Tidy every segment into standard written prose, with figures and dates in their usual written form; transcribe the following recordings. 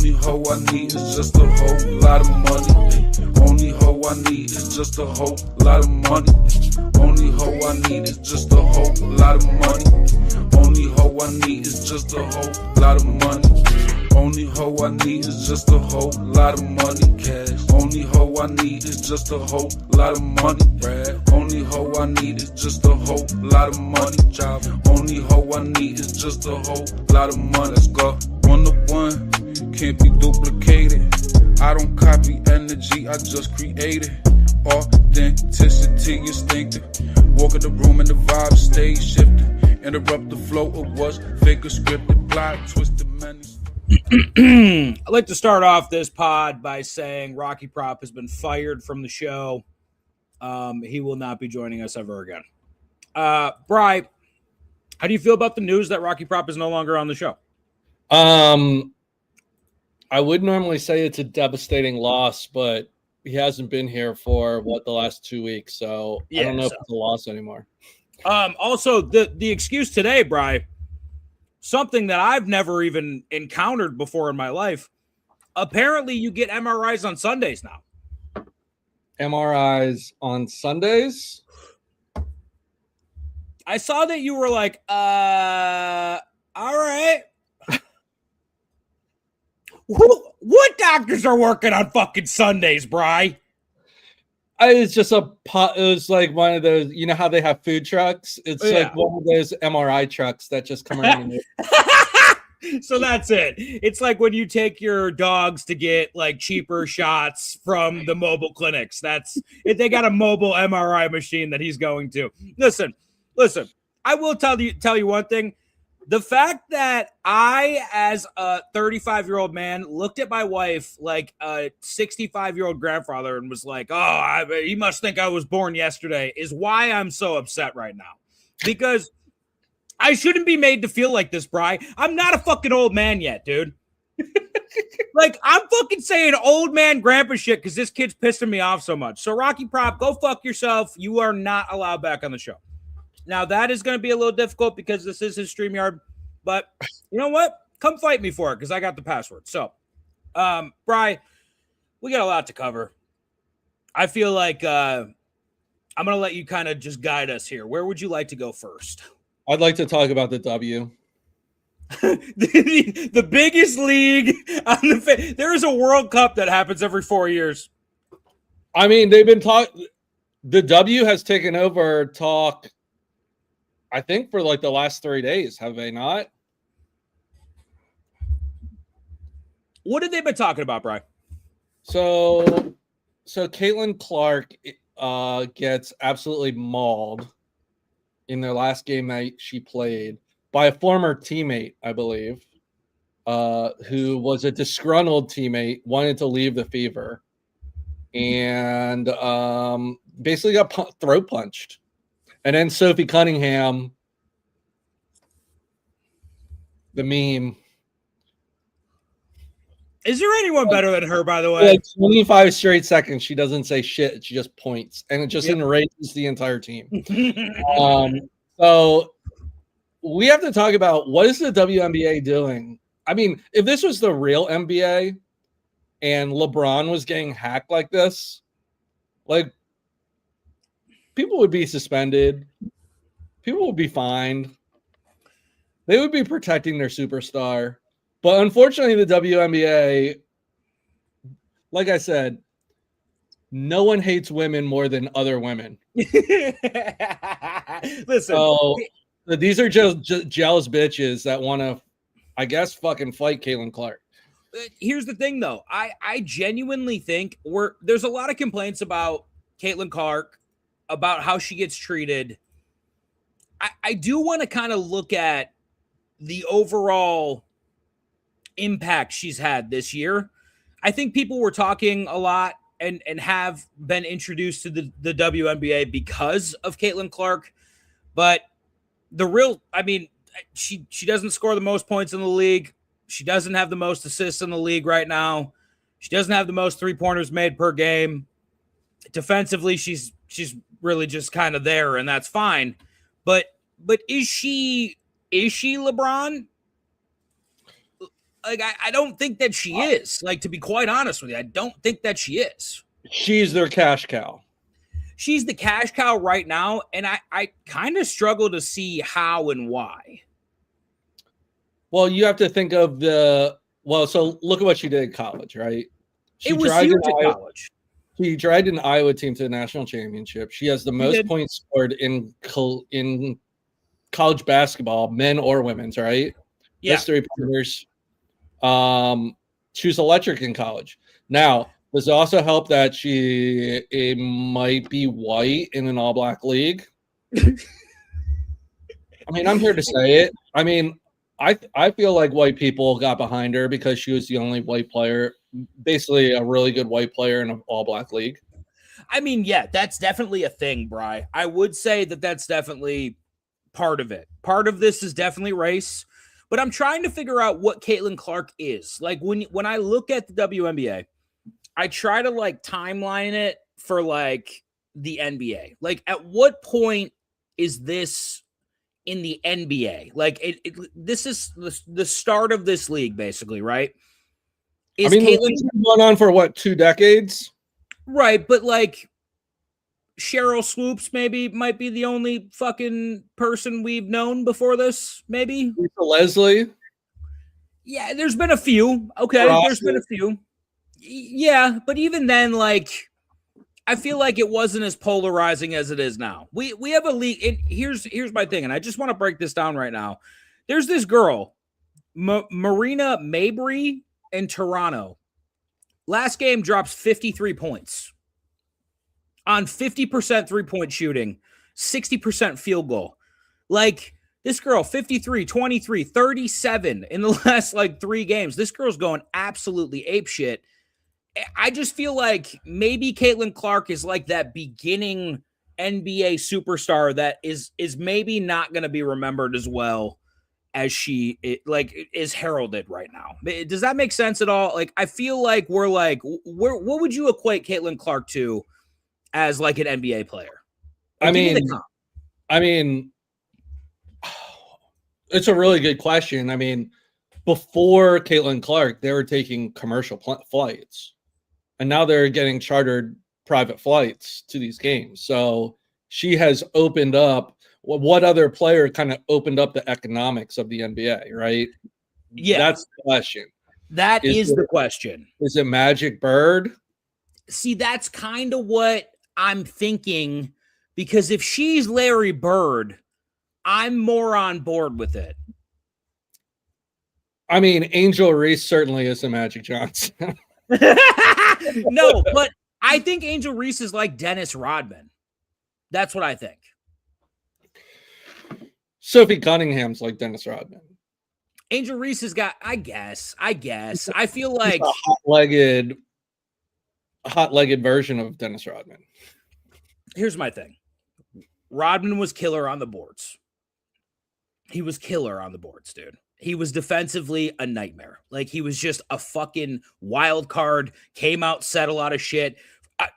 Only hoe I need is just a whole lot of money. Only hoe I need is just a whole lot of money. Only hoe I need is just a whole lot of money. Only hoe I need is just a whole lot of money. Only hoe I need is just a whole lot of money. Cash. Only hoe I need is just a whole lot of money. Brad. Only hoe I need is just a whole lot of money. Job. Only hoe I need is just a whole lot of money. Let's go. 1 to 1, can't be duplicated. I don't copy energy, I just create it. Authenticity instinctive. Walk in the room and the vibe stay shifted. Interrupt the flow of what's fake or scripted. Plot twisted many. I'd like to start off this pod by saying Rocky Prop has been fired from the show. He will not be joining us ever again. Bri, how do you feel about the news that Rocky Prop is no longer on the show? I would normally say it's a devastating loss, but he hasn't been here for the last 2 weeks, so I don't know if it's a loss anymore. Also, the excuse today, Bri, something that I've never even encountered before in my life. Apparently, you get MRIs on Sundays now. MRIs on Sundays? I saw that you were like, all right. What doctors are working on fucking Sundays, Bri? It's just it was like one of those, you know how they have food trucks? It's like one of those MRI trucks that just come around. So that's it. It's like when you take your dogs to get like cheaper shots from the mobile clinics. That's if they got a mobile MRI machine that he's going to. Listen. I will tell you one thing. The fact that I, as a 35-year-old man, looked at my wife like a 65-year-old grandfather and was like, he must think I was born yesterday is why I'm so upset right now. Because I shouldn't be made to feel like this, Bri. I'm not a fucking old man yet, dude. Like, I'm fucking saying old man grandpa shit because this kid's pissing me off so much. So, Rocky Prop, go fuck yourself. You are not allowed back on the show. Now, that is going to be a little difficult because this is his StreamYard. But you know what? Come fight me for it because I got the password. So, Bri, we got a lot to cover. I feel like I'm going to let you kind of just guide us here. Where would you like to go first? I'd like to talk about the W. the biggest league on the there is a World Cup that happens every 4 years. I mean, they've been talking. The W has taken over talk, I think, for like the last 3 days. Have they not? What have they been talking about, Bri? So Caitlin Clark gets absolutely mauled in their last game that she played by a former teammate, I believe, who was a disgruntled teammate, wanted to leave the Fever, and basically got throat punched. And then Sophie Cunningham, the meme. Is there anyone better than her, by the way? Like 25 straight seconds, she doesn't say shit. She just points, and it just enrages the entire team. So we have to talk about what is the WNBA doing? I mean, if this was the real NBA and LeBron was getting hacked like this, like, people would be suspended. People would be fined. They would be protecting their superstar. But unfortunately, the WNBA, like I said, no one hates women more than other women. Listen. So these are just jealous bitches that want to, I guess, fucking fight Caitlin Clark. Here's the thing, though. I genuinely think there's a lot of complaints about Caitlin Clark, about how she gets treated. I do want to kind of look at the overall impact she's had this year. I think people were talking a lot and have been introduced to the WNBA because of Caitlin Clark. But she doesn't score the most points in the league. She doesn't have the most assists in the league right now. She doesn't have the most three-pointers made per game. Defensively, she's really just kind of there, and that's fine. But is she LeBron? Like, I don't think that she is. Like, to be quite honest with you, I don't think that she is. She's their cash cow. She's the cash cow right now, and I kind of struggle to see how and why. Well, you have to think of so look at what she did in college, right? It was huge at college. She dragged an Iowa team to the national championship. She has the most points scored in college basketball, men or women's, right? Yeah. That's 3 pointers. She was electric in college. Now, does it also help that she might be white in an all-black league? I mean, I'm here to say it. I mean, I feel like white people got behind her because she was the only white player, basically a really good white player in an all-black league. I mean, yeah, that's definitely a thing, Bri. I would say that that's definitely part of it. Part of this is definitely race, but I'm trying to figure out what Caitlin Clark is. Like, when I look at the WNBA, I try to like timeline it for like the NBA. Like, at what point is this in the NBA? Like, this is the start of this league, basically, right? I mean, Caitlin's been going on for what, 2 decades? Right, but like Cheryl Swoops might be the only fucking person we've known before this, maybe. Lisa Leslie. Yeah, there's been a few. Okay, there's been a few. Yeah, but even then, like, I feel like it wasn't as polarizing as it is now. We have a league. And here's my thing, and I just want to break this down right now. There's this girl, Marina Mabrey in Toronto. Last game drops 53 points on 50% three-point shooting, 60% field goal. Like, this girl, 53, 23, 37 in the last, like, 3 games. This girl's going absolutely apeshit. I just feel like maybe Caitlin Clark is like that beginning NBA superstar that is maybe not going to be remembered as well as she is heralded right now. Does that make sense at all? Like, I feel like we're like, what would you equate Caitlin Clark to as like an NBA player? Like, I mean, it's a really good question. I mean, before Caitlin Clark, they were taking commercial flights, and now they're getting chartered private flights to these games. So she has opened up. What other player kind of opened up the economics of the NBA, right? Yeah. That's the question. That is the question. Is it Magic Bird? See, that's kind of what I'm thinking, because if she's Larry Bird, I'm more on board with it. I mean, Angel Reese certainly isn't Magic Johnson. No, but I think Angel Reese is like Dennis Rodman. That's what I think. Sophie Cunningham's like Dennis Rodman. Angel Reese has got, I guess. I feel like a hot-legged version of Dennis Rodman. Here's my thing. Rodman was killer on the boards. He was killer on the boards, dude. He was defensively a nightmare. Like, he was just a fucking wild card, came out, said a lot of shit.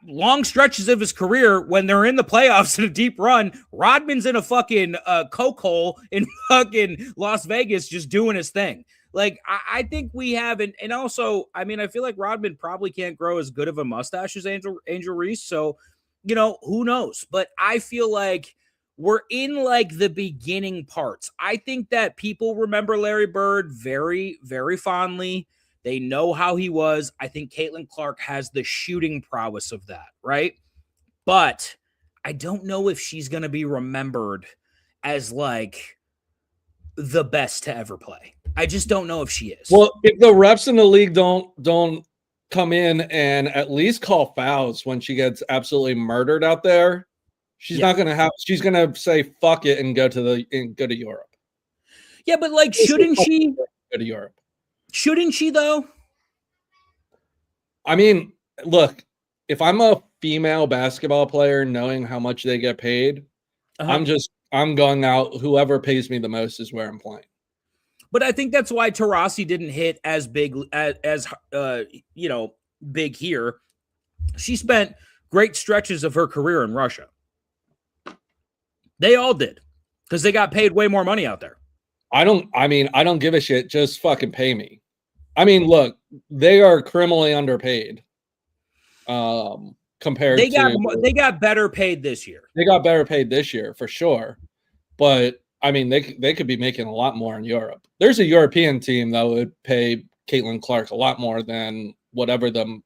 Long stretches of his career, when they're in the playoffs in a deep run, Rodman's in a fucking coke hole in fucking Las Vegas just doing his thing. Like, I think we have, and also, I mean, I feel like Rodman probably can't grow as good of a mustache as Angel Reese. So, you know, who knows? But I feel like we're in like the beginning parts. I think that people remember Larry Bird very, very fondly. They know how he was. I think Caitlin Clark has the shooting prowess of that, right? But I don't know if she's going to be remembered as like the best to ever play. I just don't know if she is. Well, if the refs in the league don't come in and at least call fouls when she gets absolutely murdered out there, she's not going to have. She's going to say fuck it and go to Europe. Yeah, but like, shouldn't she go to Europe? Shouldn't she, though? I mean, look, if I'm a female basketball player, knowing how much they get paid, I'm going out. Whoever pays me the most is where I'm playing. But I think that's why Taurasi didn't hit as big as big here. She spent great stretches of her career in Russia. They all did, because they got paid way more money out there. I don't give a shit. Just fucking pay me. I mean, look, they are criminally underpaid. Compared they got better paid this year. They got better paid this year for sure. But I mean, they could be making a lot more in Europe. There's a European team that would pay Caitlin Clark a lot more than whatever the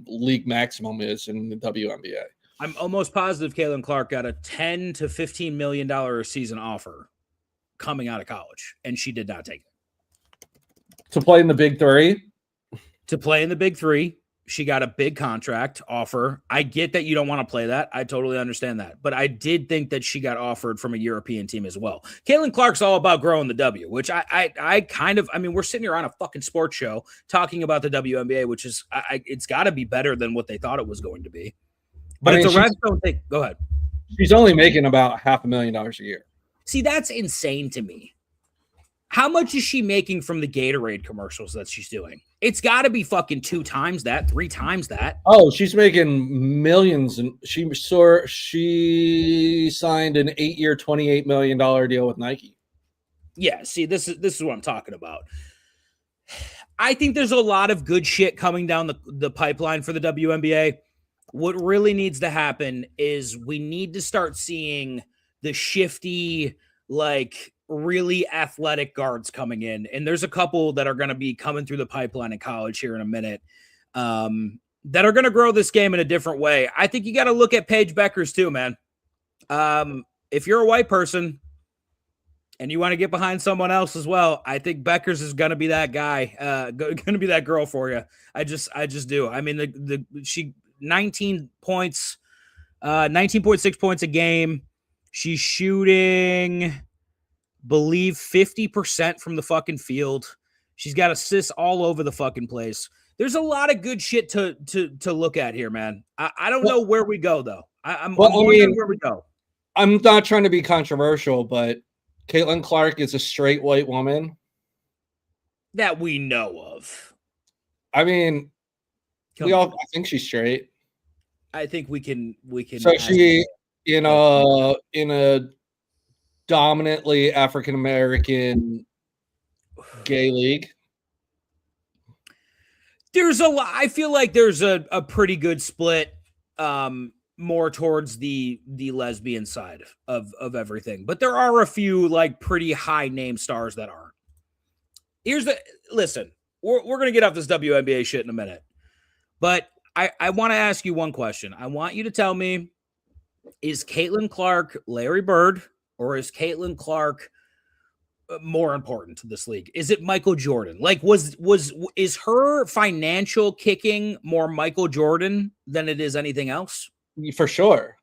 league maximum is in the WNBA. I'm almost positive Caitlin Clark got a $10 to $15 million a season offer coming out of college, and she did not take it. To play in the Big Three? To play in the Big Three. She got a big contract offer. I get that you don't want to play that. I totally understand that. But I did think that she got offered from a European team as well. Caitlin Clark's all about growing the W, which I mean, we're sitting here on a fucking sports show talking about the WNBA, which is, it's got to be better than what they thought it was going to be. But I mean, it's a redstone thing. Go ahead. She's only making about $500,000 a year. See, that's insane to me. How much is she making from the Gatorade commercials that she's doing? It's got to be fucking 2 times that, 3 times that. Oh, she's making millions. And she signed an 8-year, $28 million deal with Nike. Yeah, see, this is what I'm talking about. I think there's a lot of good shit coming down the pipeline for the WNBA. What really needs to happen is we need to start seeing the shifty, like, really athletic guards coming in. And there's a couple that are going to be coming through the pipeline in college here in a minute that are going to grow this game in a different way. I think you got to look at Paige Beckers too, man. If you're a white person and you want to get behind someone else as well, I think Beckers is going to be that guy, going to be that girl for you. I just do. I mean, she 19 points, 19.6 points a game. She's shooting, believe 50% from the fucking field. She's got assists all over the fucking place. There's a lot of good shit to look at here, man. I don't know where we go though. I'm wondering where we go. I'm not trying to be controversial, but Caitlin Clark is a straight white woman that we know of. I mean, I think she's straight. I think we can. So she in a dominantly African American gay league. There's a lot. I feel like there's a pretty good split, more towards the lesbian side of everything. But there are a few like pretty high name stars that aren't. Listen. We're gonna get off this WNBA shit in a minute, but I want to ask you one question. I want you to tell me: is Caitlin Clark Larry Bird, or is Caitlin Clark more important to this league? Is it Michael Jordan? Like, is her financial kicking more Michael Jordan than it is anything else? For sure.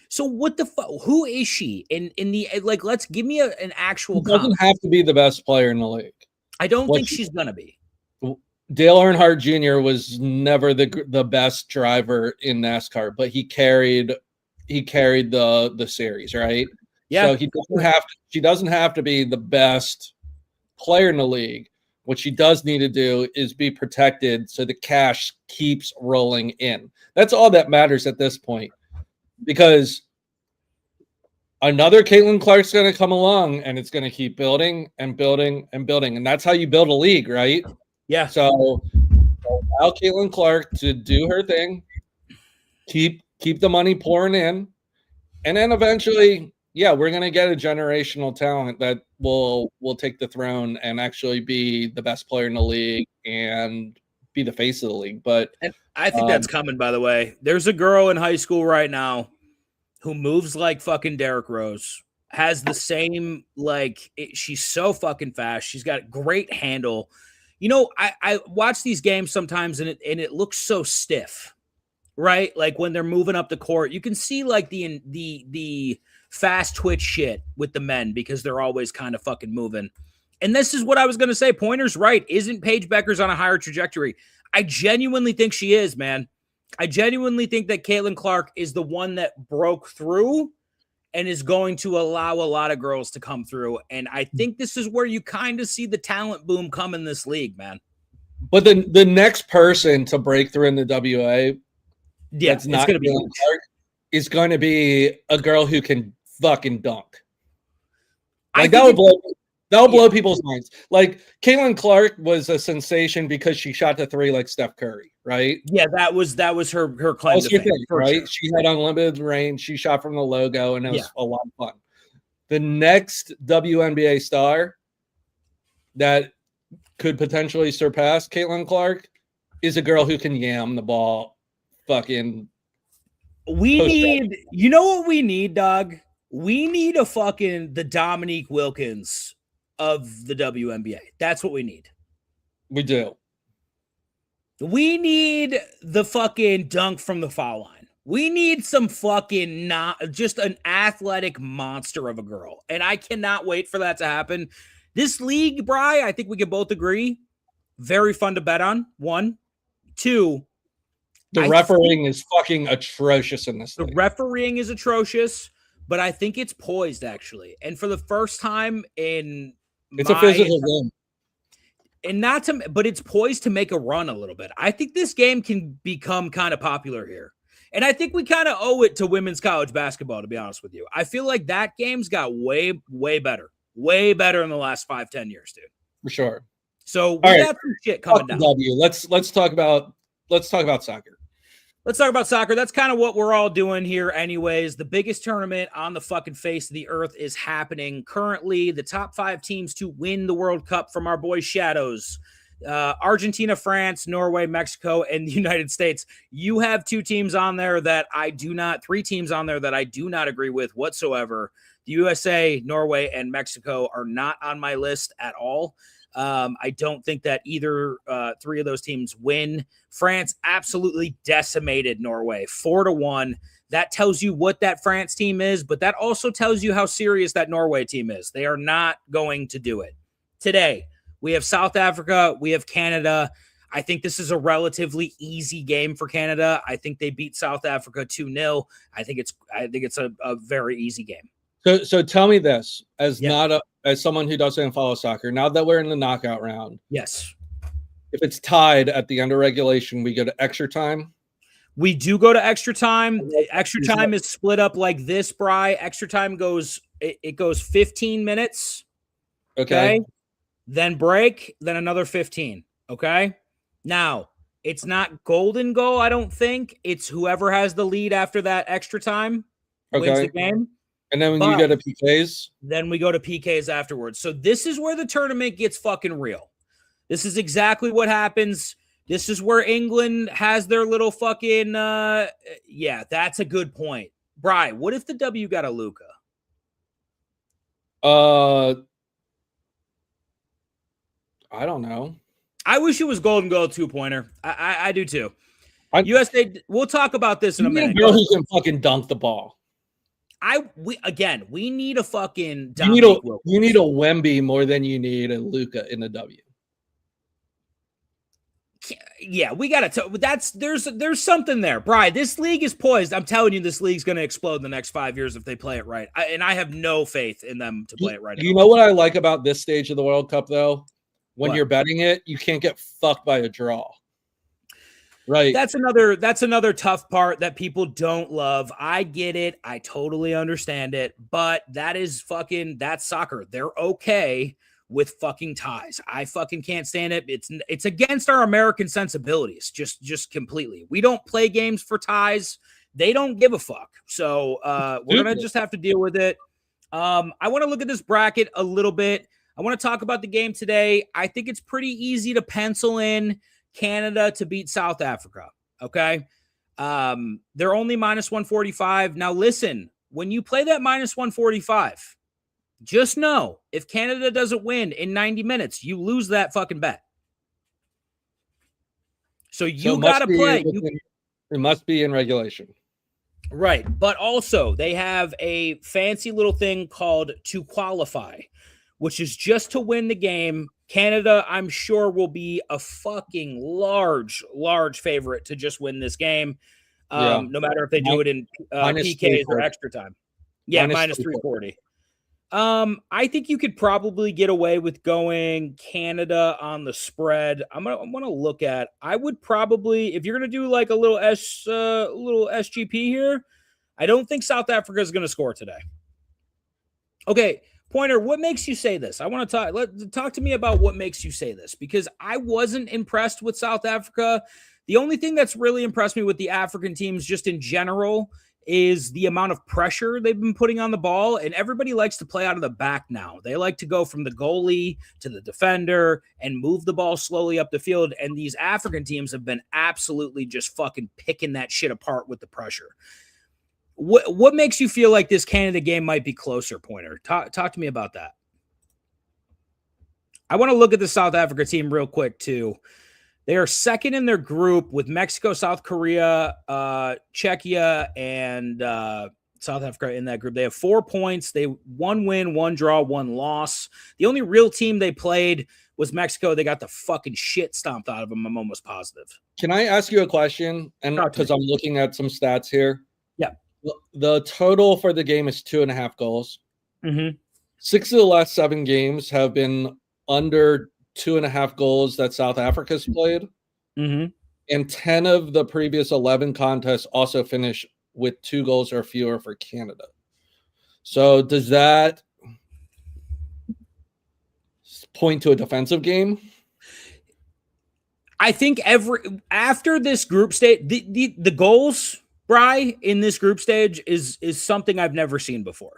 So what the fuck? Who is she in the like? Let's give me an actual. She doesn't have to be the best player in the league. I don't think she's gonna be. Dale Earnhardt Jr. was never the best driver in NASCAR, but he carried the series, right? Yeah. So she doesn't have to be the best player in the league. What she does need to do is be protected so the cash keeps rolling in. That's all that matters at this point. Because another Caitlin Clark's going to come along and it's going to keep building and building and building. And that's how you build a league, right? Yeah. So allow Caitlin Clark to do her thing, keep the money pouring in, and then eventually, yeah, we're gonna get a generational talent that will take the throne and actually be the best player in the league and be the face of the league. But and I think that's coming, by the way. There's a girl in high school right now who moves like fucking Derrick Rose, has the same, she's so fucking fast. She's got great handle. You know, I watch these games sometimes and it looks so stiff, right? Like when they're moving up the court, you can see like the fast twitch shit with the men because they're always kind of fucking moving. And this is what I was going to say. Pointer's right. Isn't Paige Beckers on a higher trajectory? I genuinely think she is, man. I genuinely think that Caitlin Clark is the one that broke through and is going to allow a lot of girls to come through. And I think this is where you kind of see the talent boom come in this league, man. But the next person to break through in the WA, it's going to be Clark, is going to be a girl who can fucking dunk. That That'll blow people's minds. Like Caitlin Clark was a sensation because she shot the three like Steph Curry, right? Yeah, that was her claim to fame, right? Sure. She had unlimited range. She shot from the logo, and it was a lot of fun. The next WNBA star that could potentially surpass Caitlin Clark is a girl who can yam the ball. Fucking. You know what we need, dog? We need the Dominique Wilkins of the WNBA. That's what we need. We do. We need the fucking dunk from the foul line. We need some fucking just an athletic monster of a girl. And I cannot wait for that to happen. This league, Bri, I think we can both agree, very fun to bet on. 1, 2. The refereeing is fucking atrocious in this. The refereeing is atrocious, but I think it's poised actually. And for the first time in it's a physical game. And but it's poised to make a run a little bit. I think this game can become kind of popular here. And I think we kind of owe it to women's college basketball, to be honest with you. I feel like that game's got way, way better. Way better in the last 5-10 years, dude. For sure. So we got some shit coming down. Let's talk about soccer. Let's talk about soccer. That's kind of what we're all doing here anyways. The biggest tournament on the fucking face of the earth is happening currently. The top 5 teams to win the World Cup from our boys Shadows. Argentina, France, Norway, Mexico, and the United States. You have 2 teams on there that 3 teams on there that I do not agree with whatsoever. The USA, Norway, and Mexico are not on my list at all. I don't think that either 3 of those teams win. France absolutely decimated Norway 4-1. That tells you what that France team is, but that also tells you how serious that Norway team is. They are not going to do it. Today, we have South Africa, we have Canada. I think this is a relatively easy game for Canada. I think they beat South Africa 2-0. I think it's a very easy game. So tell me this, as someone who doesn't follow soccer, now that we're in the knockout round. Yes. If it's tied at the end of regulation, we go to extra time. We do go to extra time. Extra time is split up like this, Bri. Extra time goes 15 minutes. Okay. Then break, then another 15. Okay. Now, it's not golden goal, I don't think. It's whoever has the lead after that extra time wins the game. And then when you go to PKs? Then we go to PKs afterwards. So this is where the tournament gets fucking real. This is exactly what happens. This is where England has their little fucking that's a good point. Bri, what if the W got a Luka? I don't know. I wish it was golden goal 2-pointer. I do too. USA, we'll talk about this in a minute. Girl who can fucking dunk the ball. We need a fucking you need a Wemby more than you need a Luka in the W. Yeah, we got to. There's something there, Bri. This league is poised. I'm telling you, this league's going to explode in the next 5 years if they play it right. And I have no faith in them to play it right. You know what I like about this stage of the World Cup, though? When you're betting it, you can't get fucked by a draw. Right. That's another tough part that people don't love. I get it. I totally understand it. But that's soccer. They're okay with fucking ties. I fucking can't stand it. It's against our American sensibilities. Just completely. We don't play games for ties. They don't give a fuck. So we're going to just have to deal with it. I want to look at this bracket a little bit. I want to talk about the game today. I think it's pretty easy to pencil in Canada to beat South Africa. Okay. They're only minus 145. Now listen, when you play that minus 145, just know if Canada doesn't win in 90 minutes, you lose that fucking bet. So you got to play. It must be in regulation. Right. But also they have a fancy little thing called to qualify, which is just to win the game. Canada, I'm sure, will be a fucking large favorite to just win this game, no matter if they do it in PKs or extra time. Yeah, minus 340. I think you could probably get away with going Canada on the spread. I'm gonna look at. I would probably, if you're gonna do like a little SGP here, I don't think South Africa is gonna score today. Okay. Pointer, what makes you say this? I want to talk to me about what makes you say this, because I wasn't impressed with South Africa. The only thing that's really impressed me with the African teams just in general is the amount of pressure they've been putting on the ball, and everybody likes to play out of the back now. They like to go from the goalie to the defender and move the ball slowly up the field, and these African teams have been absolutely just fucking picking that shit apart with the pressure. What makes you feel like this Canada game might be closer, Pointer? Talk to me about that. I want to look at the South Africa team real quick, too. They are second in their group with Mexico, South Korea, Czechia, and South Africa in that group. They have 4 points. They 1 win, 1 draw, 1 loss. The only real team they played was Mexico. They got the fucking shit stomped out of them. I'm almost positive. Can I ask you a question? And because I'm looking at some stats here. Yeah. The total for the game is 2.5 goals. Mm-hmm. 6 of the last 7 games have been under 2.5 goals that South Africa's played. Mm-hmm. And 10 of the previous 11 contests also finish with 2 goals or fewer for Canada. So does that point to a defensive game? I think after this group stage, the goals, Bri, in this group stage is something I've never seen before.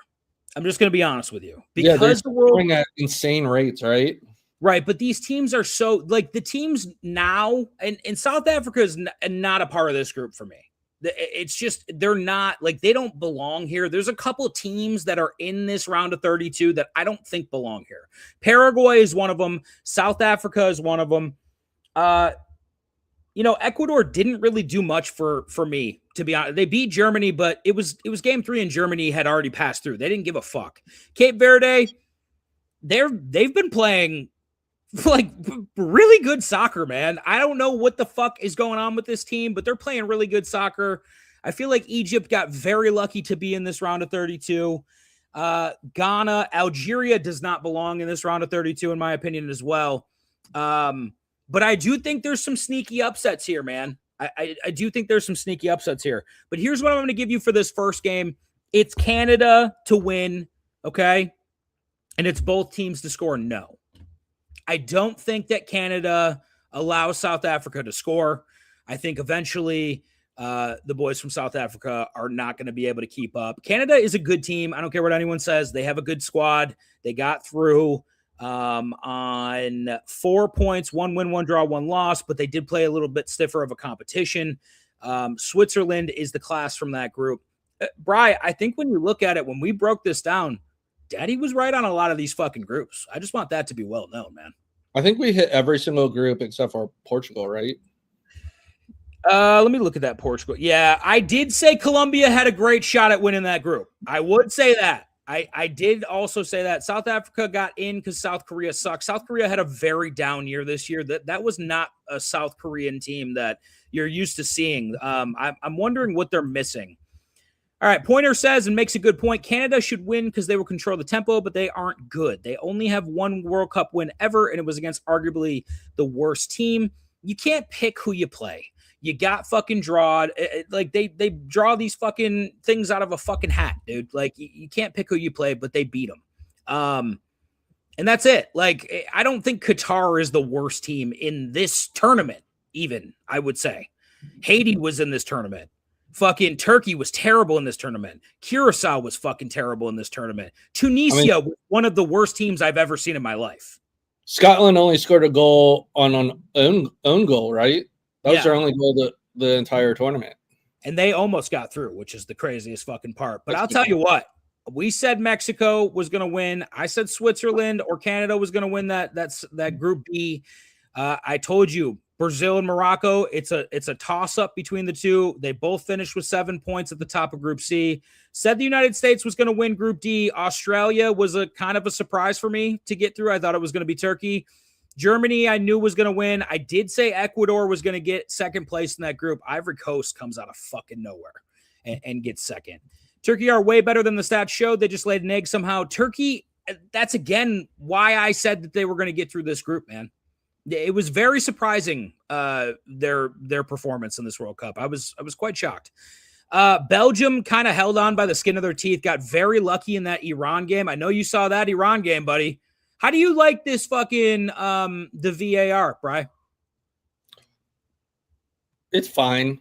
I'm just going to be honest with you, because the world going at insane rates, right? Right, but these teams are so, like, the teams now, and South Africa is not a part of this group for me. It's just, they're not, like, they don't belong here. There's a couple of teams that are in this round of 32 that I don't think belong here. Paraguay is one of them. South Africa is one of them. Ecuador didn't really do much for me, to be honest. They beat Germany, but it was game 3 and Germany had already passed through. They didn't give a fuck. Cape Verde, they've been playing like really good soccer, man. I don't know what the fuck is going on with this team, but they're playing really good soccer. I feel like Egypt got very lucky to be in this round of 32. Ghana, Algeria does not belong in this round of 32, in my opinion, as well. But I do think there's some sneaky upsets here, man. I do think there's some sneaky upsets here. But here's what I'm going to give you for this first game. It's Canada to win, okay? And it's both teams to score no. I don't think that Canada allows South Africa to score. I think eventually the boys from South Africa are not going to be able to keep up. Canada is a good team. I don't care what anyone says. They have a good squad. They got through on 4 points, 1 win, 1 draw, 1 loss, but they did play a little bit stiffer of a competition. Switzerland is the class from that group. Bri, I think when you look at it, when we broke this down, Daddy was right on a lot of these fucking groups. I just want that to be well known, man. I think we hit every single group except for Portugal, right? Let me look at that Portugal. Yeah, I did say Colombia had a great shot at winning that group. I would say that. I did also say that South Africa got in because South Korea sucks. South Korea had a very down year this year. That was not a South Korean team that you're used to seeing. I'm wondering what they're missing. All right, Pointer says and makes a good point. Canada should win because they will control the tempo, but they aren't good. They only have 1 World Cup win ever, and it was against arguably the worst team. You can't pick who you play. You got fucking drawed. Like, they draw these fucking things out of a fucking hat, dude. Like, you can't pick who you play, but they beat them. And that's it. Like, I don't think Qatar is the worst team in this tournament, even, I would say. Haiti was in this tournament. Fucking Turkey was terrible in this tournament. Curacao was fucking terrible in this tournament. Tunisia was one of the worst teams I've ever seen in my life. Scotland only scored a goal on an own goal, right? That was their only goal the entire tournament. And they almost got through, which is the craziest fucking part. But I'll tell you what. We said Mexico was going to win. I said Switzerland or Canada was going to win that Group B. I told you, Brazil and Morocco, it's a toss-up between the two. They both finished with 7 points at the top of Group C. Said the United States was going to win Group D. Australia was a kind of a surprise for me to get through. I thought it was going to be Turkey. Germany, I knew was going to win. I did say Ecuador was going to get second place in that group. Ivory Coast comes out of fucking nowhere and gets second. Turkey are way better than the stats showed. They just laid an egg somehow. Turkey, that's again why I said that they were going to get through this group, man. It was very surprising, their performance in this World Cup. I was quite shocked. Belgium kind of held on by the skin of their teeth, got very lucky in that Iran game. I know you saw that Iran game, buddy. How do you like this fucking the VAR, Bri? It's fine.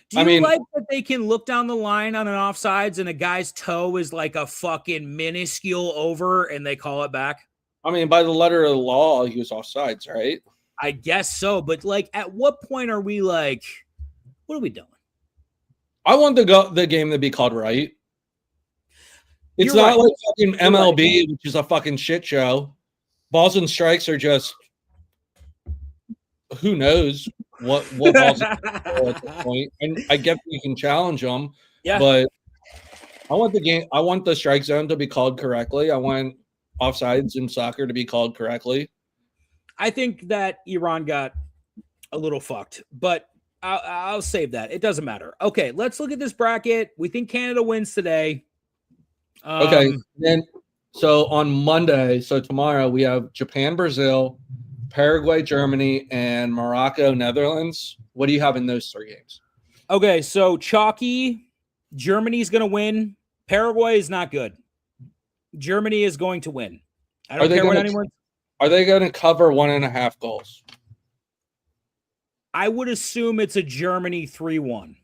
Do you like that they can look down the line on an offsides and a guy's toe is like a fucking minuscule over and they call it back? I mean, by the letter of the law, he was offsides, right? I guess so. But like, at what point are we like, what are we doing? I want the game to be called right. It's You're not right. like fucking MLB, which is a fucking shit show. Balls and strikes are just, who knows what balls are at this point. And I get you can challenge them, but I want the strike zone to be called correctly. I want offsides in soccer to be called correctly. I think that Iran got a little fucked, but I'll save that. It doesn't matter. Okay, let's look at this bracket. We think Canada wins today. Okay, then so on Monday, so tomorrow we have Japan, Brazil, Paraguay, Germany, and Morocco, Netherlands. What do you have in those 3 games? Okay, so chalky, Germany's going to win. Paraguay is not good. Germany is going to win. I don't care what anyone. Are they going to cover 1.5 goals? I would assume it's a Germany 3-1.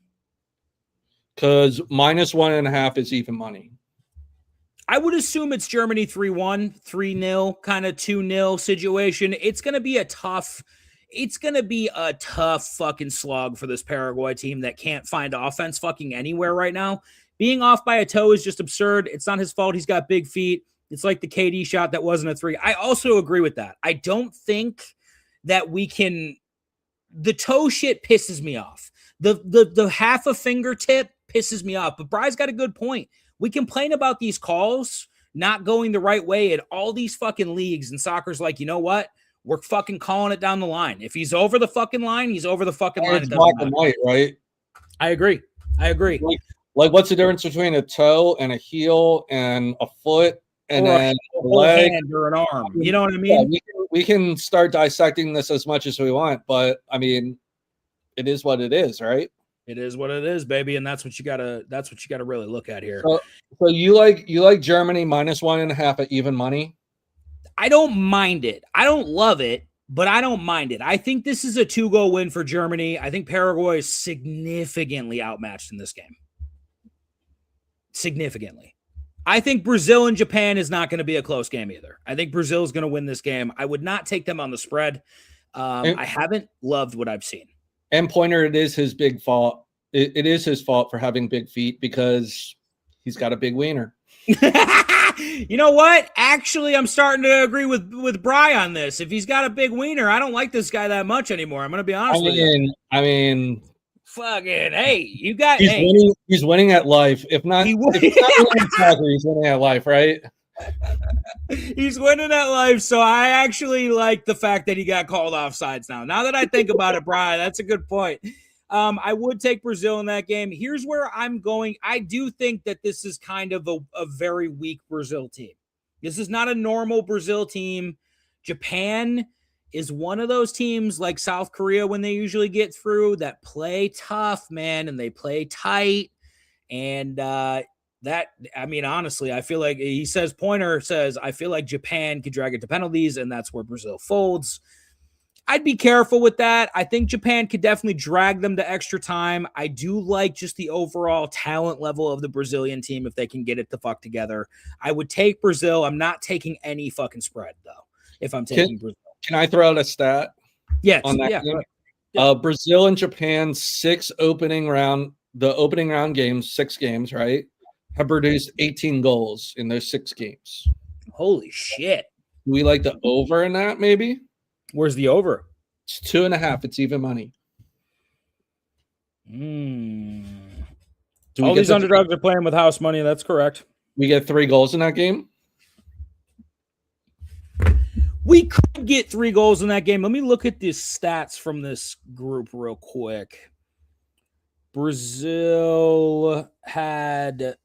Because minus 1.5 is even money. I would assume it's Germany 3-1, 3-0, kind of 2-0 situation. It's going to be a tough fucking slog for this Paraguay team that can't find offense fucking anywhere right now. Being off by a toe is just absurd. It's not his fault. He's got big feet. It's like the KD shot that wasn't a 3. I also agree with that. I don't think that we can. The toe shit pisses me off. The half a fingertip pisses me off. But Bry's got a good point. We complain about these calls not going the right way at all these fucking leagues, and soccer's like, you know what? We're fucking calling it down the line. If he's over the fucking line, he's over the fucking line. It's black and white, right? I agree. Like, what's the difference between a toe and a heel and a foot and then a leg or an arm? You know what I mean? Yeah, we can start dissecting this as much as we want, but I mean, it is what it is, right? It is what it is, baby, and that's what you gotta really look at here. So you like Germany minus 1.5 at even money? I don't mind it. I don't love it, but I don't mind it. I think this is a 2-goal win for Germany. I think Paraguay is significantly outmatched in this game. Significantly. I think Brazil and Japan is not going to be a close game either. I think Brazil is going to win this game. I would not take them on the spread. I haven't loved what I've seen. And Pointer, it is his big fault. It is his fault for having big feet because he's got a big wiener. You know what? Actually, I'm starting to agree with Bry on this. If he's got a big wiener, I don't like this guy that much anymore. I'm going to be honest with you. I mean, fucking, hey, you got he's winning at life. If not, if he's not winning at soccer, he's winning at life, right? He's winning at life. So I actually like the fact that he got called offsides now. Now that I think about it, Brian, that's a good point. I would take Brazil in that game. Here's where I'm going. I do think that this is kind of a very weak Brazil team. This is not a normal Brazil team. Japan is one of those teams like South Korea when they usually get through that play tough, man, and they play tight. And honestly, I feel like Pointer says, I feel like Japan could drag it to penalties, and that's where Brazil folds. I'd be careful with that. I think Japan could definitely drag them to extra time. I do like just the overall talent level of the Brazilian team if they can get it the fuck together. I would take Brazil. I'm not taking any fucking spread, though, if I'm taking Brazil. Can I throw out a stat? Yes. On that game? Yeah. Brazil and Japan, the opening round games, 6 games, right, have produced 18 goals in those 6 games. Holy shit. Do we like the over in that, maybe? Where's the over? It's 2.5. It's even money. All these underdogs are playing with house money. That's correct. We get 3 goals in that game? We could get 3 goals in that game. Let me look at the stats from this group real quick. Brazil had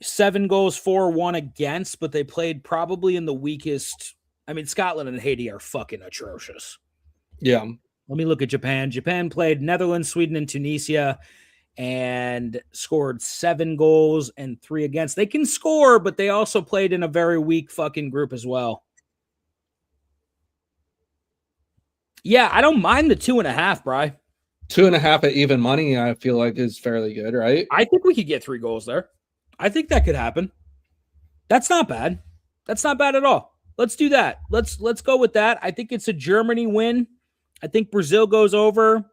7 goals for, 1 against, but they played probably in the weakest. I mean, Scotland and Haiti are fucking atrocious. Yeah. Let me look at Japan. Japan played Netherlands, Sweden, and Tunisia. and scored 7 goals and 3 against. They can score, but they also played in a very weak fucking group as well. Yeah, I don't mind the 2.5, Bri. 2.5 at even money, I feel like is fairly good, right? I think we could get 3 goals there. I think that could happen. That's not bad. That's not bad at all. Let's do that. Let's go with that. I think it's a Germany win. I think Brazil goes over.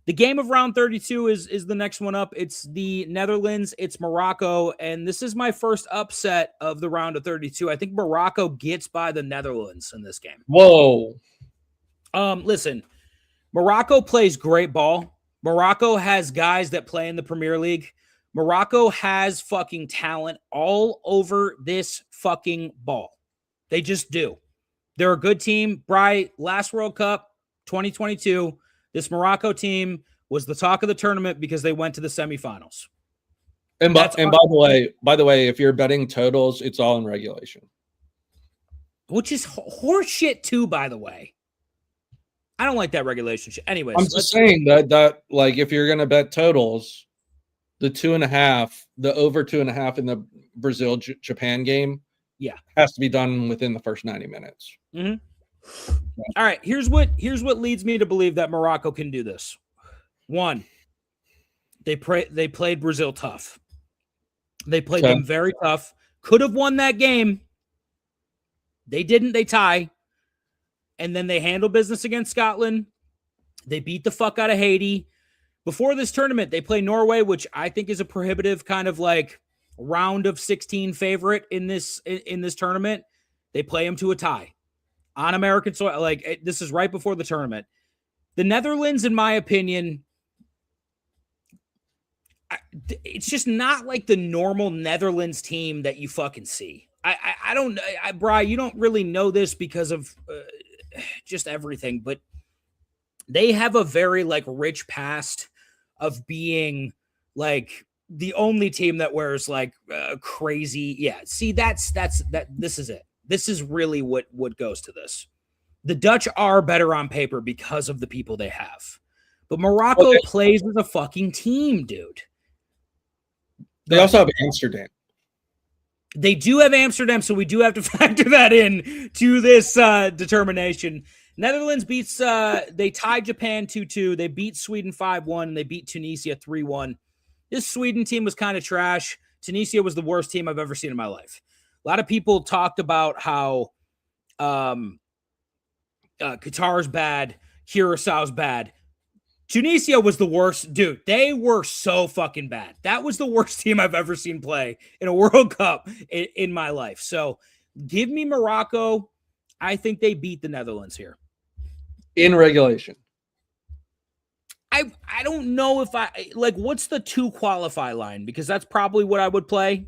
The game of round 32 is the next one up. It's the Netherlands. It's Morocco. And this is my first upset of the round of 32. I think Morocco gets by the Netherlands in this game. Whoa. Listen, Morocco plays great ball. Morocco has guys that play in the Premier League. Morocco has fucking talent all over this fucking ball. They just do. They're a good team. Bri, last World Cup, 2022, this Morocco team was the talk of the tournament because they went to the semifinals. And by the way, if you're betting totals, it's all in regulation. Which is horseshit too, by the way. I don't like that regulation shit. Anyways, I'm just saying that like if you're gonna bet totals, the 2.5, the over 2.5 in the Brazil Japan game, has to be done within the first 90 minutes. Mm-hmm. Yeah. All right, here's what leads me to believe that Morocco can do this. 1, they played Brazil tough. They played them very tough. Could have won that game. They didn't. They tie. And then they handle business against Scotland. They beat the fuck out of Haiti. Before this tournament, they play Norway, which I think is a prohibitive kind of like round of 16 favorite in this tournament. They play them to a tie on American soil. Like, this is right before the tournament. The Netherlands, in my opinion, it's just not like the normal Netherlands team that you fucking see. I don't, Bri, you don't really know this because of just everything, but they have a very like rich past of being like the only team that wears like crazy. Yeah. See, that's this is it. This is really what goes to this. The Dutch are better on paper because of the people they have, but Morocco plays as a fucking team, dude. They also have Amsterdam. They do have Amsterdam, so we do have to factor that in to this determination. Netherlands beats, they tied Japan 2-2. They beat Sweden 5-1, and they beat Tunisia 3-1. This Sweden team was kind of trash. Tunisia was the worst team I've ever seen in my life. A lot of people talked about how Qatar's bad, Curaçao's bad. Tunisia was the worst. Dude, they were so fucking bad. That was the worst team I've ever seen play in a World Cup in my life. So give me Morocco. I think they beat the Netherlands here. In regulation. I don't know if what's the 2 qualify line? Because that's probably what I would play.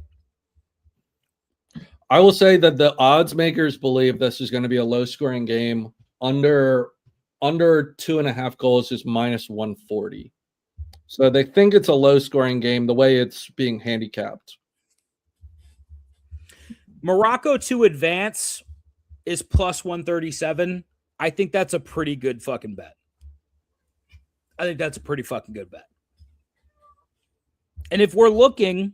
I will say that the odds makers believe this is going to be a low scoring game. Under 2.5 goals is -140. So they think it's a low scoring game the way it's being handicapped. Morocco to advance is +137. I think that's a pretty good fucking bet. I think that's a pretty fucking good bet. And if we're looking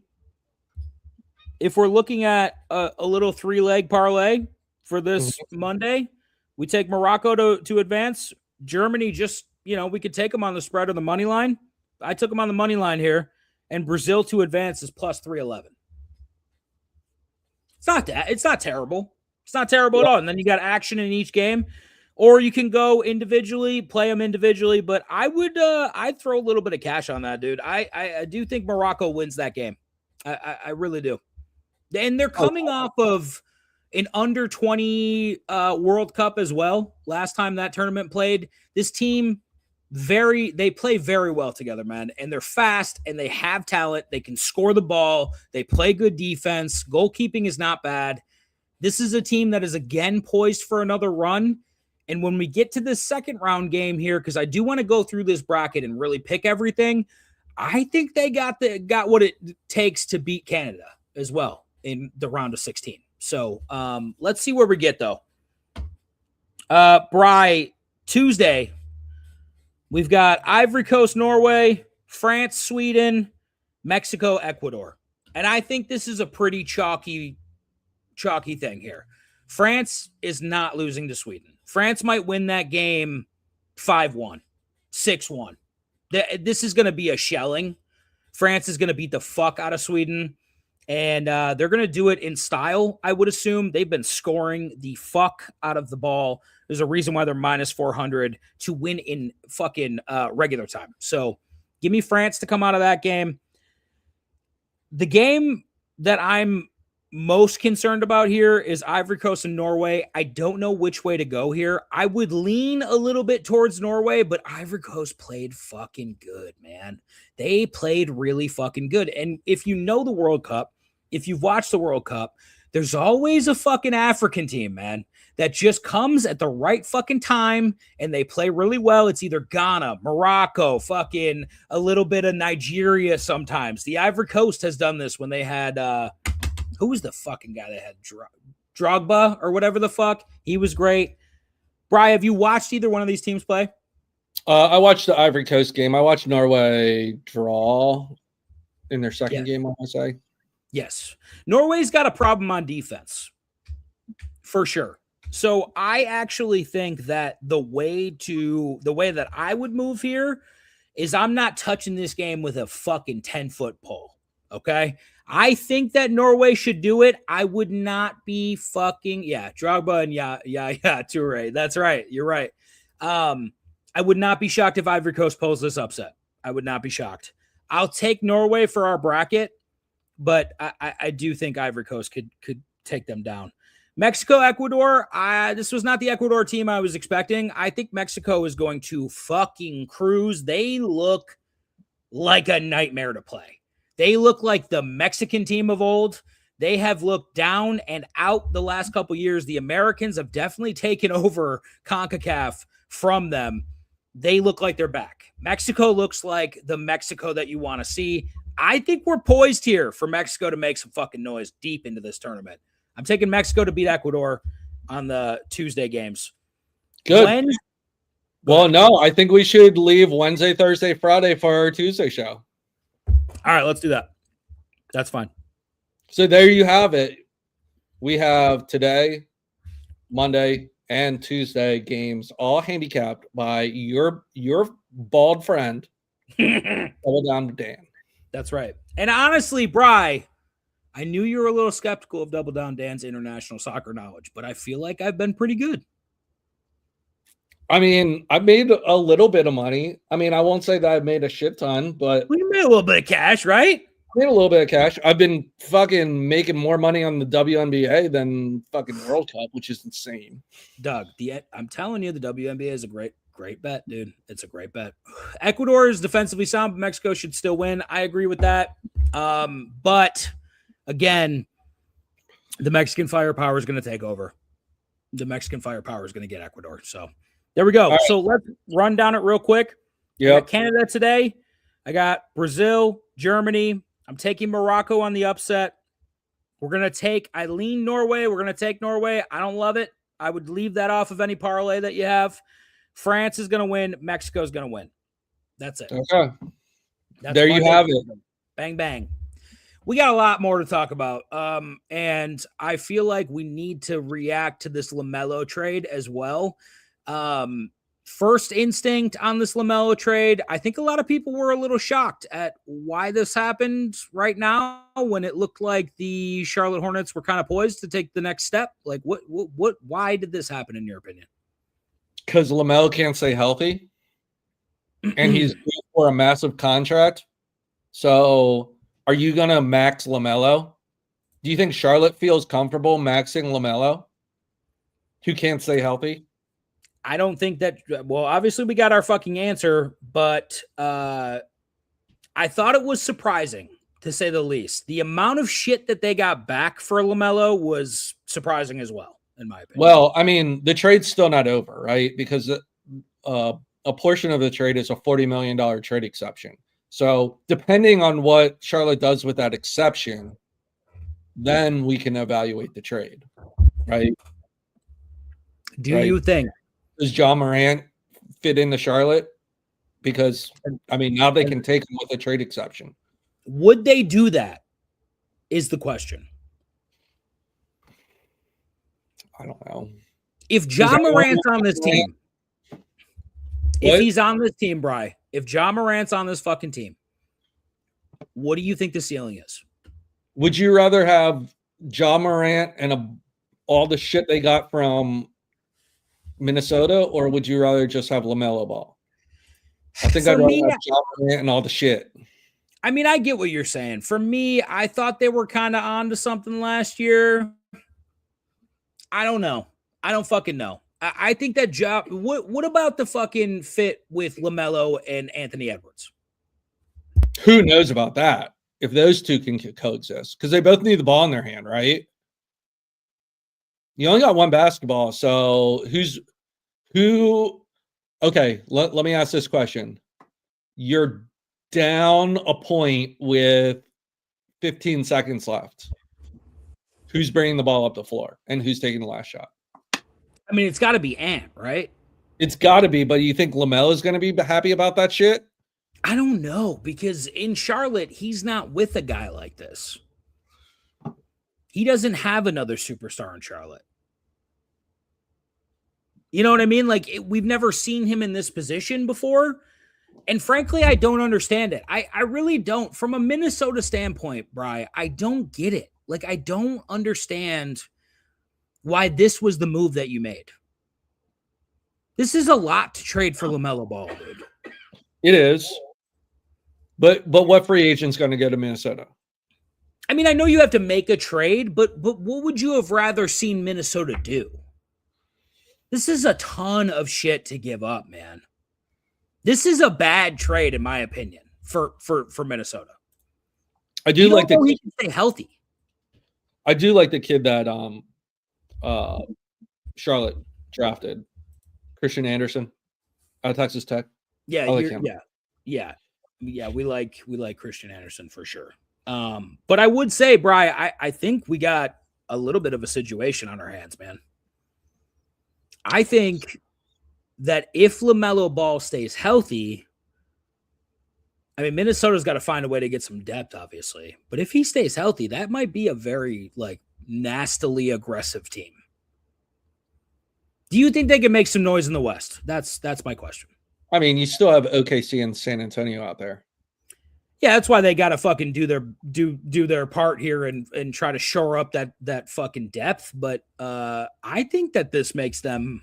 at a little 3-leg parlay for this Monday, we take Morocco to advance. Germany just, we could take them on the spread or the money line. I took them on the money line here. And Brazil to advance is +311. It's not terrible. It's not terrible at all. And then you got action in each game. Or you can go individually, play them individually. But I'd throw a little bit of cash on that, dude. I do think Morocco wins that game. I really do. And they're coming off of an under 20 World Cup as well. Last time that tournament played, this team they play very well together, man. And they're fast and they have talent. They can score the ball. They play good defense. Goalkeeping is not bad. This is a team that is again poised for another run. And when we get to this second round game here, because I do want to go through this bracket and really pick everything, I think they got what it takes to beat Canada as well in the round of 16. So let's see where we get, though. Bri, Tuesday, we've got Ivory Coast, Norway. France, Sweden, Mexico, Ecuador. And I think this is a pretty chalky thing here. France is not losing to Sweden. France might win that game 5-1, 6-1. This is going to be a shelling. France is going to beat the fuck out of Sweden. And they're going to do it in style, I would assume. They've been scoring the fuck out of the ball. There's a reason why they're minus 400 to win in fucking regular time. So give me France to come out of that game. The game that I'm most concerned about here is Ivory Coast and Norway. I don't know which way to go here. I would lean a little bit towards Norway, but Ivory Coast played fucking good, man. They played really fucking good. And if you know the World Cup, if you've watched the World Cup, there's always a fucking African team, man, that just comes at the right fucking time and they play really well. It's either Ghana, Morocco, fucking a little bit of Nigeria sometimes. The Ivory Coast has done this when they had, who was the fucking guy that had Drogba or whatever the fuck? He was great. Bri, have you watched either one of these teams play? I watched the Ivory Coast game. I watched Norway draw in their second game, I want to say. Yes. Norway's got a problem on defense, for sure. So I actually think that the way that I would move here is I'm not touching this game with a fucking 10-foot pole, okay? I think that Norway should do it. I would not be fucking, Drogba and Toure. That's right. You're right. I would not be shocked if Ivory Coast pulls this upset. I would not be shocked. I'll take Norway for our bracket, but I do think Ivory Coast could take them down. Mexico, Ecuador. This was not the Ecuador team I was expecting. I think Mexico is going to fucking cruise. They look like a nightmare to play. They look like the Mexican team of old. They have looked down and out the last couple years. The Americans have definitely taken over CONCACAF from them. They look like they're back. Mexico looks like the Mexico that you want to see. I think we're poised here for Mexico to make some fucking noise deep into this tournament. I'm taking Mexico to beat Ecuador on the Tuesday games. Good. Well, no, I think we should leave Wednesday, Thursday, Friday for our Tuesday show. All right, let's do that. That's fine. So there you have it. We have today, Monday, and Tuesday games all handicapped by your bald friend, Double Down to Dan. That's right. And honestly, Bri, I knew you were a little skeptical of Double Down Dan's international soccer knowledge, but I feel like I've been pretty good. I mean, I made a little bit of money. I mean, I won't say that I've made a shit ton, but we made a little bit of cash, right? I made a little bit of cash. I've been fucking making more money on the WNBA than fucking World Cup, which is insane. Doug, I'm telling you, the WNBA is a great bet, dude. It's a great bet. Ecuador is defensively sound, but Mexico should still win. I agree with that. But again, the Mexican firepower is going to take over. The Mexican firepower is going to get Ecuador. So there we go. Right. So let's run down it real quick. Yeah. Canada today. I got Brazil, Germany. I'm taking Morocco on the upset. I lean Norway. We're going to take Norway. I don't love it. I would leave that off of any parlay that you have. France is going to win. Mexico is going to win. That's it. Okay. There you have it. Bang, bang. We got a lot more to talk about. And I feel like we need to react to this Lamelo trade as well. First instinct on this Lamelo trade, I think a lot of people were a little shocked at why this happened right now when it looked like the Charlotte Hornets were kind of poised to take the next step. Like why did this happen in your opinion? Because Lamelo can't stay healthy and he's due for a massive contract. So are you going to max Lamelo? Do you think Charlotte feels comfortable maxing Lamelo who can't stay healthy? I don't think that, well, obviously we got our fucking answer, but I thought it was surprising, to say the least. The amount of shit that they got back for LaMelo was surprising as well, in my opinion. Well, I mean, the trade's still not over, right? Because a portion of the trade is a $40 million trade exception. So depending on what Charlotte does with that exception, then we can evaluate the trade, right? Do you think? Does John Morant fit into Charlotte? because I mean now they can take him with a trade exception. Would they do that? Is the question. I don't know. If Ja Morant's on this team, if he's on this team, Bri, if Ja Morant's on this fucking team, what do you think the ceiling is? Would you rather have Ja Morant and all the shit they got from Minnesota, or would you rather just have LaMelo Ball? I think I'd rather have Ja Morant and all the shit. I mean, I get what you're saying. For me, I thought they were kind of on to something last year. I don't know. I don't fucking know. I think that Ja. What about the fucking fit with LaMelo and Anthony Edwards? Who knows about that? If those two can coexist, because they both need the ball in their hand, right? You only got one basketball, so who? Okay, let me ask this question. You're down a point with 15 seconds left. Who's bringing the ball up the floor and who's taking the last shot? I mean, it's got to be Ant, right? It's got to be, but you think LaMelo is going to be happy about that shit? I don't know, because in Charlotte, he's not with a guy like this. He doesn't have another superstar in Charlotte. You know what I mean? Like, we've never seen him in this position before. And frankly, I don't understand it. I really don't. From a Minnesota standpoint, Bri, I don't get it. Like, I don't understand why this was the move that you made. This is a lot to trade for LaMelo Ball, dude. It is. But what free agent's going to go to Minnesota? I mean, I know you have to make a trade, but what would you have rather seen Minnesota do? This is a ton of shit to give up, man. This is a bad trade, in my opinion, for Minnesota. I do like the he can stay healthy. I do like the kid that Charlotte drafted, Christian Anderson, out of Texas Tech. Yeah, I like him. Yeah. We like Christian Anderson for sure. But I would say, Bri, I think we got a little bit of a situation on our hands, man. I think that if LaMelo Ball stays healthy, I mean, Minnesota's got to find a way to get some depth, obviously. But if he stays healthy, that might be a very, like, nastily aggressive team. Do you think they can make some noise in the West? That's my question. I mean, you still have OKC and San Antonio out there. Yeah, that's why they got to fucking do their part here and try to shore up that fucking depth. But I think that this makes them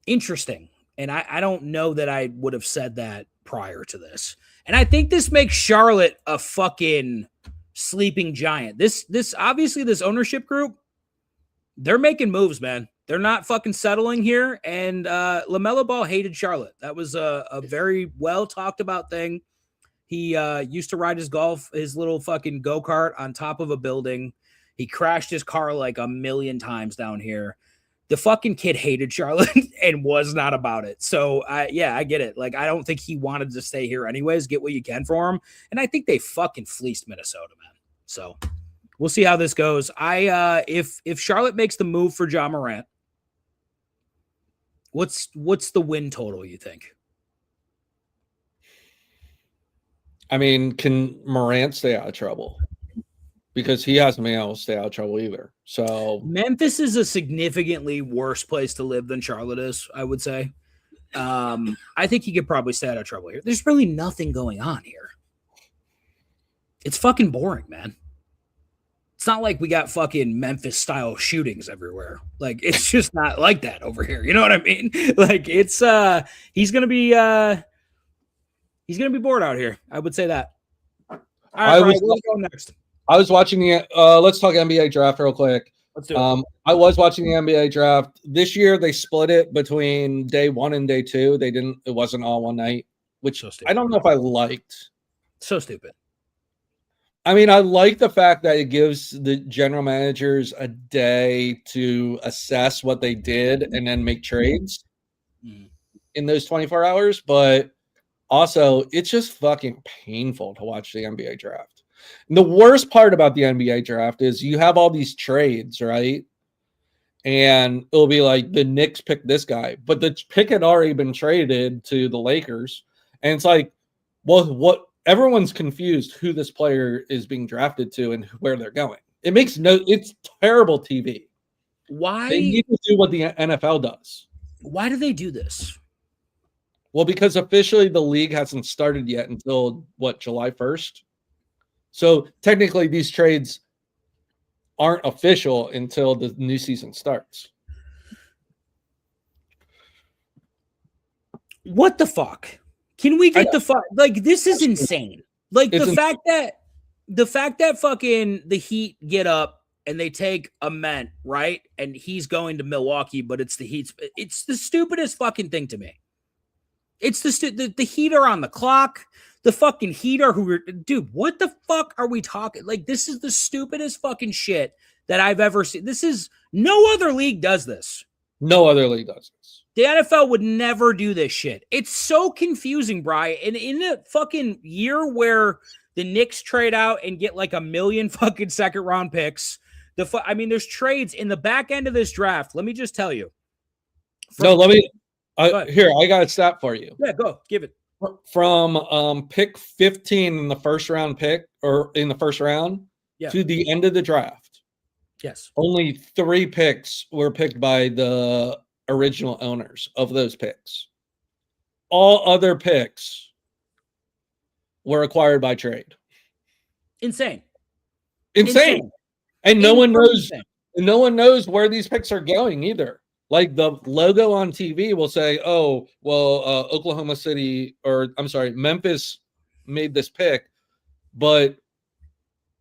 interesting. And I don't know that I would have said that prior to this. And I think this makes Charlotte a fucking sleeping giant. This obviously this ownership group, they're making moves, man. They're not fucking settling here. And LaMelo Ball hated Charlotte. That was a very well talked about thing. He used to ride his little fucking go-kart on top of a building. He crashed his car like a million times down here. The fucking kid hated Charlotte and was not about it. So, I get it. Like, I don't think he wanted to stay here anyways. Get what you can for him. And I think they fucking fleeced Minnesota, man. So, we'll see how this goes. If Charlotte makes the move for Ja Morant, what's the win total, you think? I mean, can Morant stay out of trouble? Because he hasn't been able to stay out of trouble either. So Memphis is a significantly worse place to live than Charlotte is, I would say. I think he could probably stay out of trouble here. There's really nothing going on here. It's fucking boring, man. It's not like we got fucking Memphis style shootings everywhere. Like, it's just not like that over here. You know what I mean? Like, it's he's gonna be bored out here. I would say that. All right, Brian, we'll go next. I was watching the let's talk NBA draft real quick. Let's do it. I was watching the NBA draft. This year they split it between day 1 and day 2. It wasn't all one night, which I don't know if I liked. So stupid. I mean, I like the fact that it gives the general managers a day to assess what they did and then make trades in those 24 hours, but also it's just fucking painful to watch the NBA draft. And the worst part about the NBA draft is you have all these trades, right? and it'll be like the Knicks picked this guy, but the pick had already been traded to the Lakers, and it's like, well, what? Everyone's confused who this player is being drafted to and where they're going. It's terrible TV. Why? They need to do what the NFL does. Why do they do this? Well, because officially the league hasn't started yet until July 1st. So technically these trades aren't official until the new season starts. What the fuck? Can we get the fuck? Like, this is insane. Like, the fact that fucking the Heat get up and they take a Ment, right? And he's going to Milwaukee, but it's the Heat's. It's the stupidest fucking thing to me. It's the Heat are on the clock. The fucking Heat are dude, what the fuck are we talking? Like, this is the stupidest fucking shit that I've ever seen. No other league does this. No other league does this. The NFL would never do this shit. It's so confusing, Brian. And in a fucking year where the Knicks trade out and get like 1 million fucking second round picks, there's trades in the back end of this draft. Let me just tell you. Here, I got a stat for you. Yeah, go. Give it. From pick 15 in the first round to the end of the draft. Yes. Only 3 picks were picked by the original owners of those picks. All other picks were acquired by trade. Insane. And no one knows where these picks are going either. Like, the logo on TV will say, oh, well, Oklahoma City, or I'm sorry, Memphis made this pick, but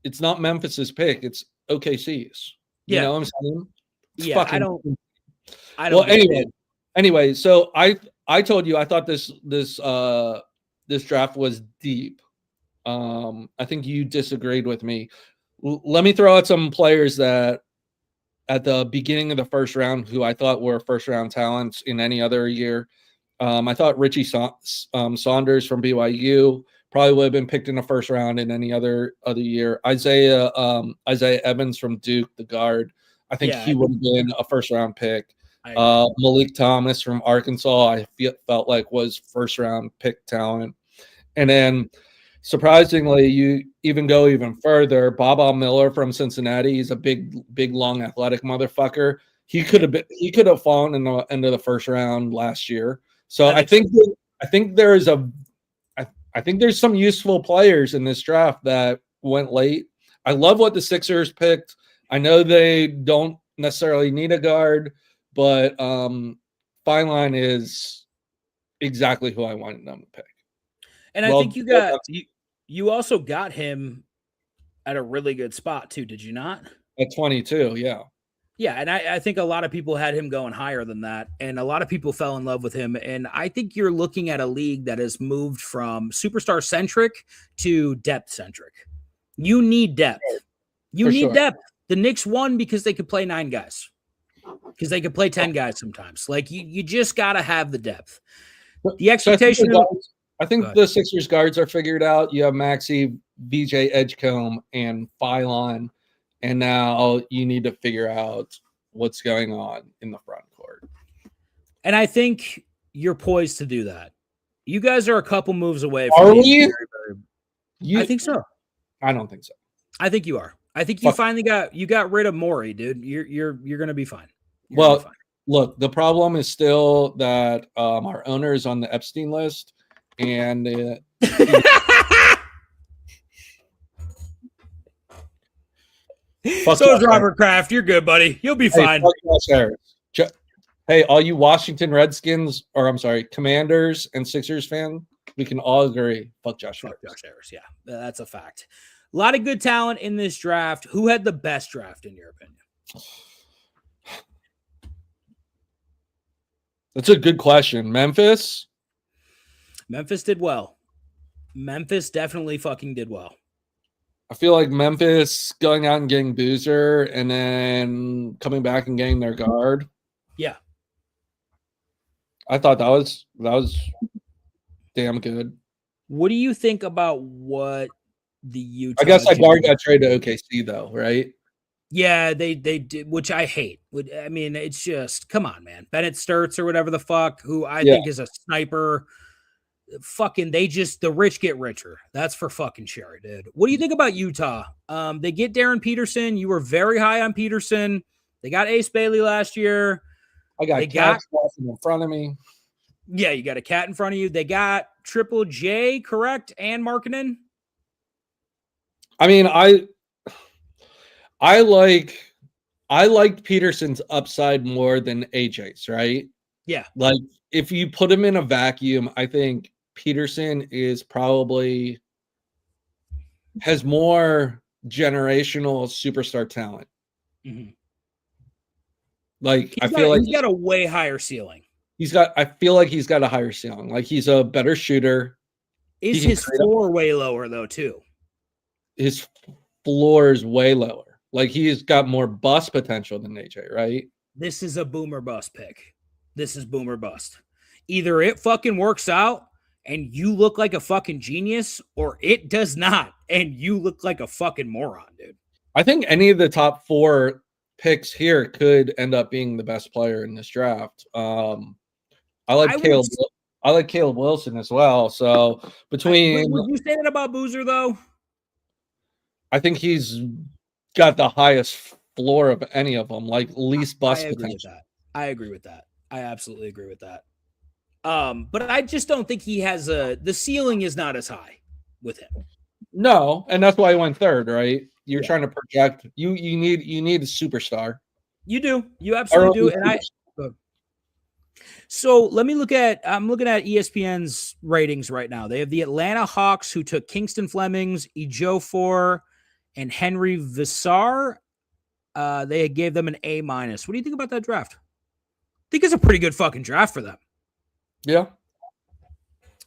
it's not Memphis's pick. It's OKC's. You know what I'm saying? I don't. Well, anyway, so I told you I thought this draft was deep. I think you disagreed with me. Let me throw out some players that at the beginning of the first round who I thought were first round talents in any other year. I thought Richie Saunders from BYU probably would have been picked in the first round in any other year. Isaiah Evans from Duke, the guard. I think he would have been a first round pick. Malik Thomas from Arkansas, I felt like was first round pick talent. And then surprisingly, you even go even further. Baba Miller from Cincinnati. He's a big, long, athletic motherfucker. He could have fallen in the end of the first round last year. So I think there's some useful players in this draft that went late. I love what the Sixers picked. I know they don't necessarily need a guard, but Feinlein is exactly who I wanted them to pick. And I think you also got him at a really good spot too, did you not? At 22, yeah. Yeah, and I think a lot of people had him going higher than that, and a lot of people fell in love with him. And I think you're looking at a league that has moved from superstar-centric to depth-centric. You need depth. You need depth. The Knicks won because they could play 9 guys, because they could play 10 guys sometimes. Like, you just got to have the depth. The expectation I think the Sixers guards are figured out. You have Maxey, VJ Edgecombe, and Phylon, and now you need to figure out what's going on in the front court. And I think you're poised to do that. You guys are a couple moves away from I think so. I don't think so. I think you are. I think you finally got rid of Morey, dude. You're going to be fine. Look, the problem is still that our owner is on the Epstein list. And so is Robert Kraft. You're good, buddy. You'll be fine. Hey, all you Washington Redskins, or I'm sorry, Commanders and Sixers fan, we can all agree. Fuck Josh Harris. Yeah, that's a fact. A lot of good talent in this draft. Who had the best draft in your opinion? That's a good question. Memphis did well. Memphis definitely fucking did well. I feel like Memphis going out and getting Boozer and then coming back and getting their guard. Yeah. I thought that was damn good. What do you think about what the Utah? I guess that guard got traded to OKC though, right? Yeah, they did, which I hate. I mean, it's just come on, man. Bennett Sturts or whatever the fuck, who I think is a sniper. Fucking, the rich get richer. That's for fucking sure, dude. What do you think about Utah? They get Darren Peterson. You were very high on Peterson. They got Ace Bailey last year. I got cats walking in front of me. Yeah, you got a cat in front of you. They got Triple J, correct? And Markkanen. I mean, I liked Peterson's upside more than AJ's, right? Yeah. Like if you put him in a vacuum, I think Peterson is probably has more generational superstar talent. Mm-hmm. Like I feel like he's got a way higher ceiling. I feel like he's got a higher ceiling. Like he's a better shooter. Is his floor way lower though too? His floor is way lower. Like he's got more bust potential than AJ, right? This is a boomer bust pick. This is boomer bust. Either it fucking works out and you look like a fucking genius, or it does not and you look like a fucking moron, dude. I think any of the top 4 picks here could end up being the best player in this draft. I like Caleb Wilson as well. So would you say that about Boozer though? I think he's got the highest floor of any of them, like least bust potential. I agree with that. I absolutely agree with that. But I just don't think he has the ceiling is not as high with him. No, and that's why he went third, right? You're trying to project. You need a superstar. You do. You absolutely do. So I'm looking at ESPN's ratings right now. They have the Atlanta Hawks, who took Kingston Flemings, Ejiofor, and Henry Visar. They gave them an A-. What do you think about that draft? I think it's a pretty good fucking draft for them. Yeah.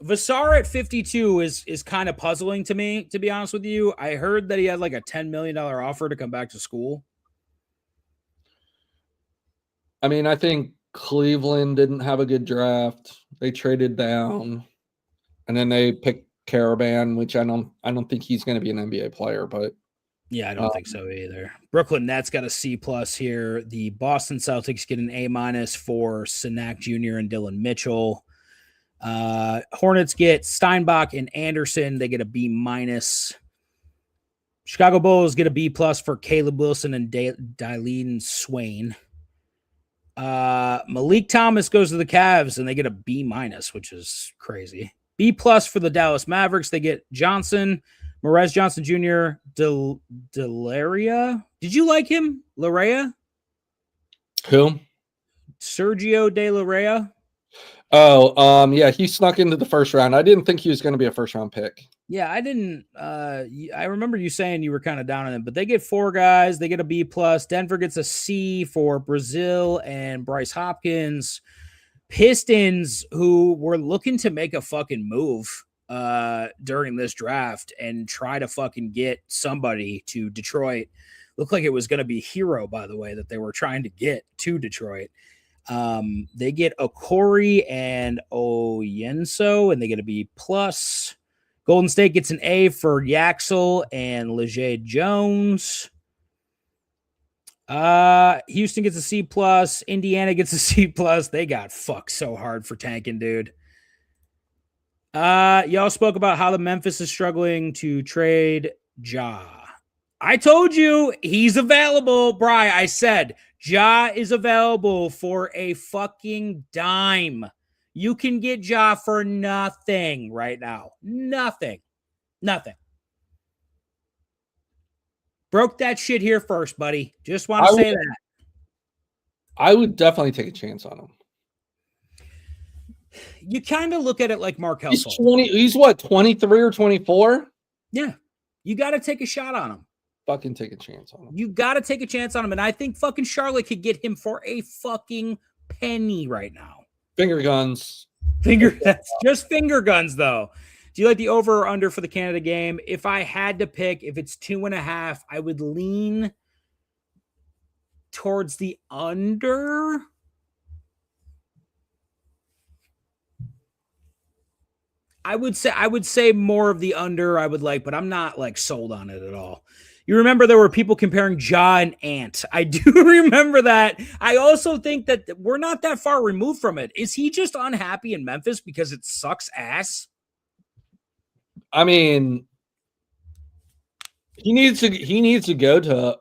Visar at 52 is kind of puzzling to me, to be honest with you. I heard that he had like a $10 million offer to come back to school. I mean, I think Cleveland didn't have a good draft. They traded down, and then they picked Caravan, which I don't think he's going to be an NBA player, but yeah, I don't think so either. Brooklyn Nets got a C+ here. The Boston Celtics get an A- for Sinak Jr. and Dylan Mitchell. Hornets get Steinbach and Anderson. They get a B-. Chicago Bulls get a B+ for Caleb Wilson and Dylene Swain. Malik Thomas goes to the Cavs and they get a B-, which is crazy. B+ for the Dallas Mavericks. They get Johnson, Morez Johnson Jr., Delaria. Did you like him? Larea? Who? Sergio De Larea. Oh, yeah, he snuck into the first round. I didn't think he was going to be a first round pick. Yeah, I didn't. I remember you saying you were kind of down on him, but they get 4 guys. They get a B+. Denver gets a C for Brazil and Bryce Hopkins. Pistons, who were looking to make a fucking move during this draft and try to fucking get somebody to Detroit. Looked like it was going to be Hero, by the way, that they were trying to get to Detroit. They get Okori and Oyenso, and they get a B+. Golden State gets an A for Yaxel and Leger Jones. Houston gets a C+. Indiana gets a C+. They got fucked so hard for tanking, dude. Y'all spoke about how the Memphis is struggling to trade Ja. I told you he's available, Bri. I said Ja is available for a fucking dime. You can get Ja for nothing right now. Nothing. Broke that shit here first, buddy. Just want to say that. I would definitely take a chance on him. You kind of look at it like Markelle. He's what, 23 or 24? Yeah. You got to take a shot on him. Fucking take a chance on him. You got to take a chance on him. And I think fucking Charlotte could get him for a fucking penny right now. Finger guns. That's just finger guns, though. Do you like the over or under for the Canada game? If I had to pick, if it's 2.5, I would lean towards the under. I would say more of the under I would like, but I'm not like sold on it at all. You remember there were people comparing Ja and Ant. I do remember that. I also think that we're not that far removed from it. Is he just unhappy in Memphis because it sucks ass? I mean, he needs to go to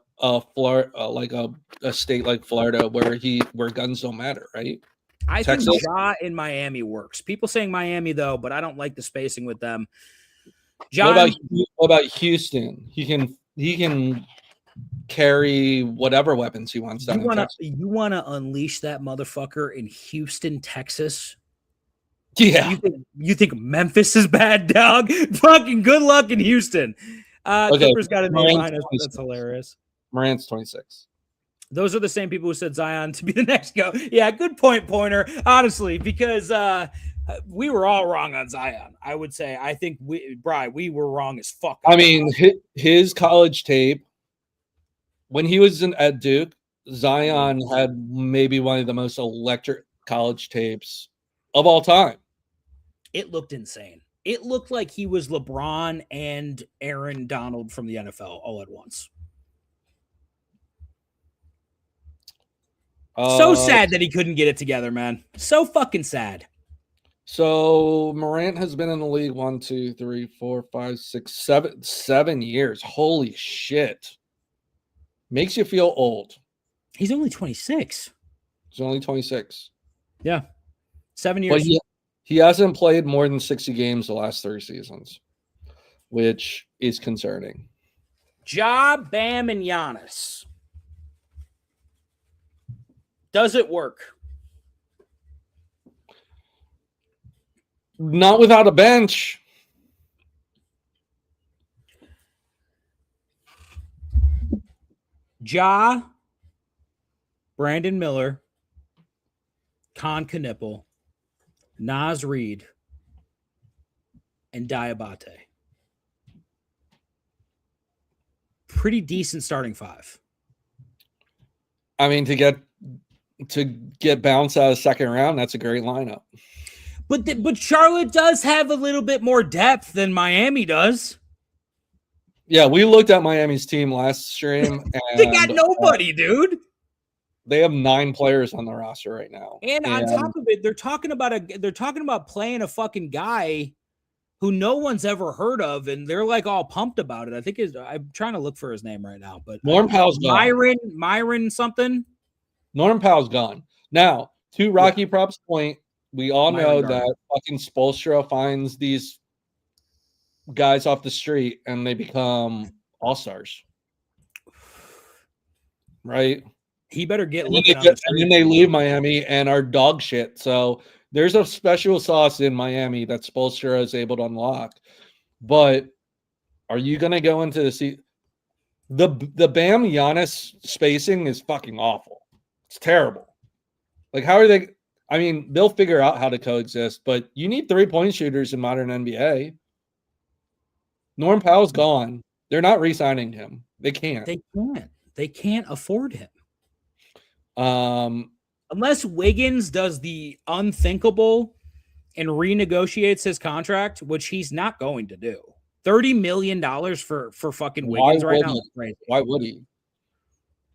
Florida, like a state like Florida where guns don't matter, right? I Texas? think Ja in Miami works. People saying Miami though, but I don't like the spacing with them. John, what about Houston? He can carry whatever weapons he wants down in Texas. You want to unleash that motherfucker in Houston, Texas? Yeah. You think Memphis is bad, dog? Fucking good luck in Houston. Okay, Clippers got a name behind us. That's hilarious. Morant's 26. Those are the same people who said Zion to be the next go. Yeah, good point, Pointer. Honestly, because we were all wrong on Zion. I would say. I think we were wrong as fuck. I mean, his college tape when he was at Duke, Zion had maybe one of the most electric college tapes of all time. It looked insane. It looked like he was LeBron and Aaron Donald from the NFL all at once. So sad that he couldn't get it together, man. So fucking sad. So Morant has been in the league 7 years. Holy shit. Makes you feel old. He's only 26. He's only 26. Yeah. 7 years. But he hasn't played more than 60 games the last 3 seasons, which is concerning. Ja, Bam, and Giannis. Does it work? Not without a bench. Ja, Brandon Miller, Con Knipple, Naz Reid, and Diabate. Pretty decent starting five. I mean, to get bounced out of the second round, that's a great lineup. But Charlotte does have a little bit more depth than Miami does. Yeah, we looked at Miami's team last stream. And, they got nobody, dude. They have 9 players on the roster right now. And on top of it, they're talking about playing a fucking guy who no one's ever heard of, and they're like all pumped about it. I think I'm trying to look for his name right now, but Norm Powell's gone. Myron something. Norm Powell's gone. Now, to Rocky Prop's point, we all know that fucking Spoelstra finds these guys off the street and they become all-stars. Right? He better get looking on the street. And then they leave Miami and are dog shit. So there's a special sauce in Miami that Spoelstra is able to unlock. But are you going to go into the Bam Giannis spacing is fucking awful. It's terrible. Like, how are they? I mean, they'll figure out how to coexist, but you need 3-point shooters in modern NBA. Norm Powell's gone. They're not re-signing him. They can't. They can't afford him. Unless Wiggins does the unthinkable and renegotiates his contract, which he's not going to do. $30 million for fucking Wiggins right now. Why would he?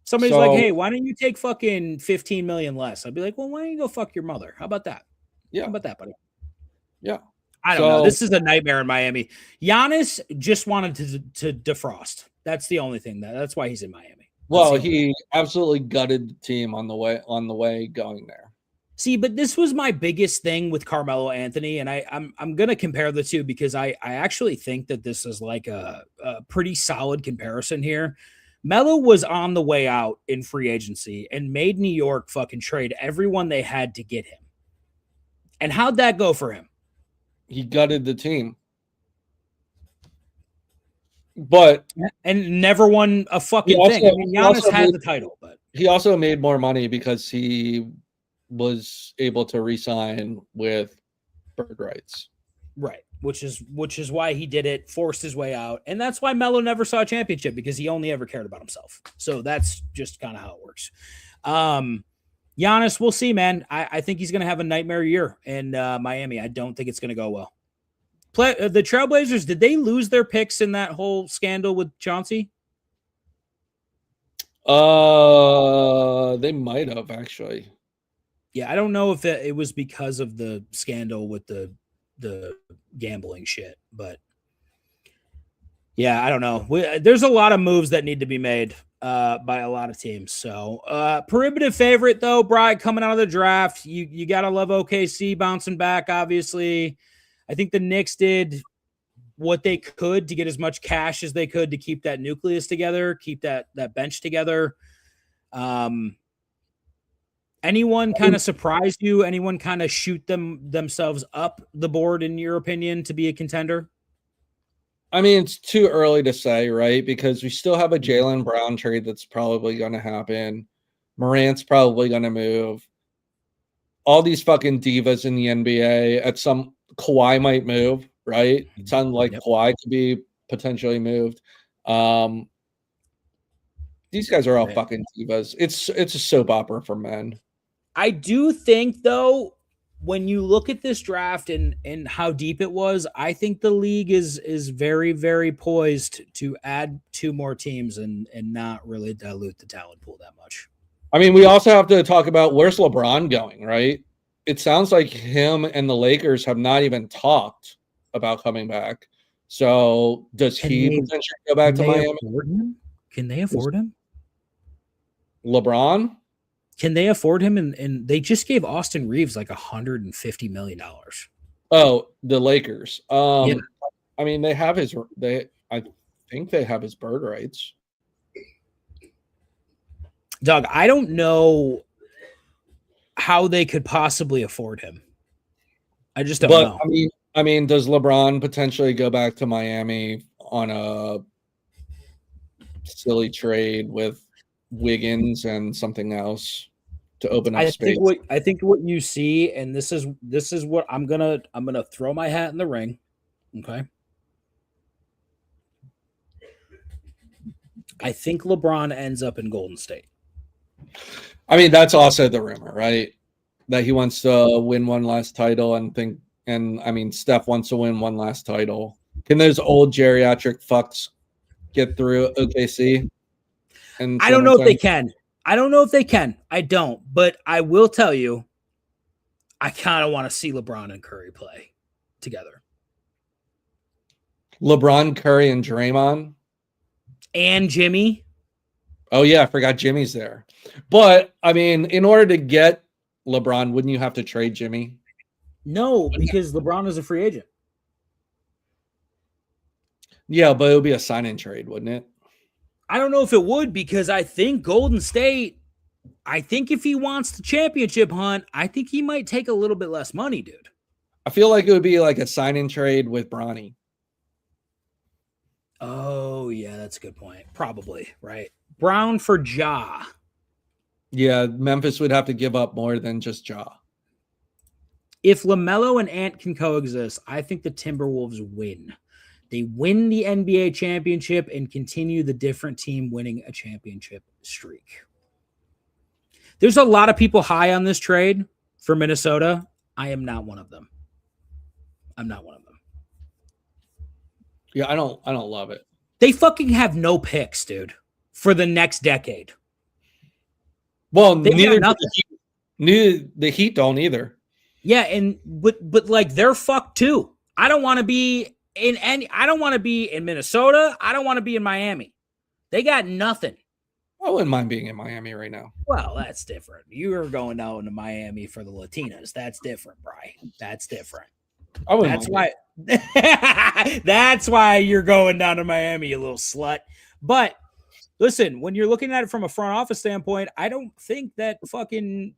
Somebody's like, hey, why don't you take fucking $15 million less? I'd be like, well, why don't you go fuck your mother? How about that? Yeah. How about that, buddy? Yeah. I don't know. This is a nightmare in Miami. Giannis just wanted to defrost. That's the only thing. That's why he's in Miami. Well, he absolutely gutted the team on the way going there. See, but this was my biggest thing with Carmelo Anthony, and I'm gonna compare the two because I actually think that this is like a pretty solid comparison here. Melo was on the way out in free agency and made New York fucking trade everyone they had to get him. And how'd that go for him? He gutted the team. But and never won a fucking thing. I mean, Giannis had the title, but he also made more money because he was able to re-sign with bird rights. Right. Which is why he did it, forced his way out. And that's why Melo never saw a championship, because he only ever cared about himself. So that's just kind of how it works. Giannis, we'll see, man. I think he's going to have a nightmare year in Miami. I don't think it's going to go well. The Trailblazers, did they lose their picks in that whole scandal with Chauncey? They might have actually. Yeah, I don't know if it was because of the scandal with the gambling shit, but yeah, I don't know. There's a lot of moves that need to be made by a lot of teams. So prohibitive favorite though, Bry, coming out of the draft. You gotta love OKC bouncing back, obviously. I think the Knicks did what they could to get as much cash as they could to keep that nucleus together, keep that bench together. Anyone kind of surprised you? Anyone kind of shoot themselves up the board, in your opinion, to be a contender? I mean, it's too early to say, right? Because we still have a Jaylen Brown trade that's probably going to happen. Morant's probably going to move. All these fucking divas in the NBA, Kawhi might move, right? It sounds like Kawhi could be potentially moved. These guys are all fucking divas. It's a soap opera for men. I do think, though, when you look at this draft and how deep it was, I think the league is very, very poised to add 2 more teams and not really dilute the talent pool that much. I mean, we also have to talk about where's LeBron going, right? It sounds like him and the Lakers have not even talked about coming back. So does he potentially go back to Miami? Can they afford him? LeBron? Can they afford him? And they just gave Austin Reeves like $150 million. Oh, the Lakers. Yeah. I mean, I think they have his bird rights. Doug, I don't know how they could possibly afford him. I just don't know. I mean, does LeBron potentially go back to Miami on a silly trade with Wiggins and something else to open up space? I think what you see, and this is what I'm gonna throw my hat in the ring. Okay. I think LeBron ends up in Golden State. I mean, that's also the rumor, right? That he wants to win one last title and I mean, Steph wants to win one last title. Can those old geriatric fucks get through OKC? I don't know if they can. I don't, but I will tell you, I kind of want to see LeBron and Curry play together. LeBron, Curry, and Draymond. And Jimmy. Oh, yeah, I forgot Jimmy's there. But, I mean, in order to get LeBron, wouldn't you have to trade Jimmy? No, because LeBron is a free agent. Yeah, but it would be a sign-in trade, wouldn't it? I don't know if it would, because I think Golden State, if he wants the championship hunt, I think he might take a little bit less money, dude. I feel like it would be like a sign-in trade with Bronny. Oh, yeah, that's a good point. Probably, right? Brown for Ja. Yeah, Memphis would have to give up more than just Ja. If LaMelo and Ant can coexist, I think the Timberwolves win. They win the NBA championship and continue the different team winning a championship streak. There's a lot of people high on this trade for Minnesota. I am not one of them. I'm not one of them. Yeah, I don't love it. They fucking have no picks, dude, for the next decade. Well, neither the Heat don't either. Yeah, but like they're fucked too. I don't want to be in Minnesota. I don't want to be in Miami. They got nothing. I wouldn't mind being in Miami right now. Well, that's different. You are going down to Miami for the Latinas. That's different, Brian. That's different. That's why. That's why you're going down to Miami, you little slut. But listen, when you're looking at it from a front office standpoint, I don't think that fucking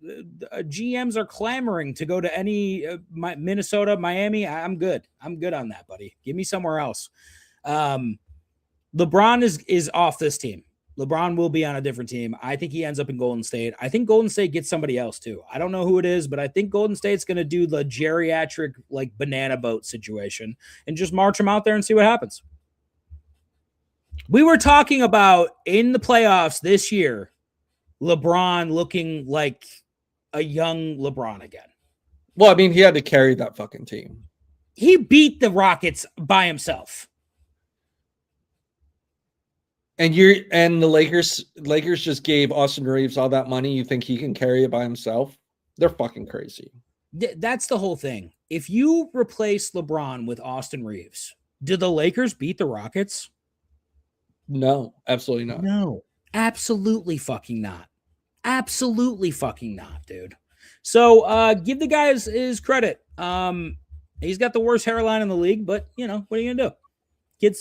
GMs are clamoring to go to any Minnesota, Miami. I'm good. I'm good on that, buddy. Give me somewhere else. LeBron is off this team. LeBron will be on a different team. I think he ends up in Golden State. I think Golden State gets somebody else too. I don't know who it is, but I think Golden State's going to do the geriatric like banana boat situation and just march them out there and see what happens. We were talking about in the playoffs this year, LeBron looking like a young LeBron again. Well, I mean, he had to carry that fucking team. He beat the Rockets by himself. And the Lakers just gave Austin Reeves all that money. You think he can carry it by himself? They're fucking crazy. That's the whole thing. If you replace LeBron with Austin Reeves, do the Lakers beat the Rockets? No, absolutely not. No, absolutely fucking not. Absolutely fucking not, dude. So give the guys his credit. He's got the worst hairline in the league, but you know, what are you gonna do?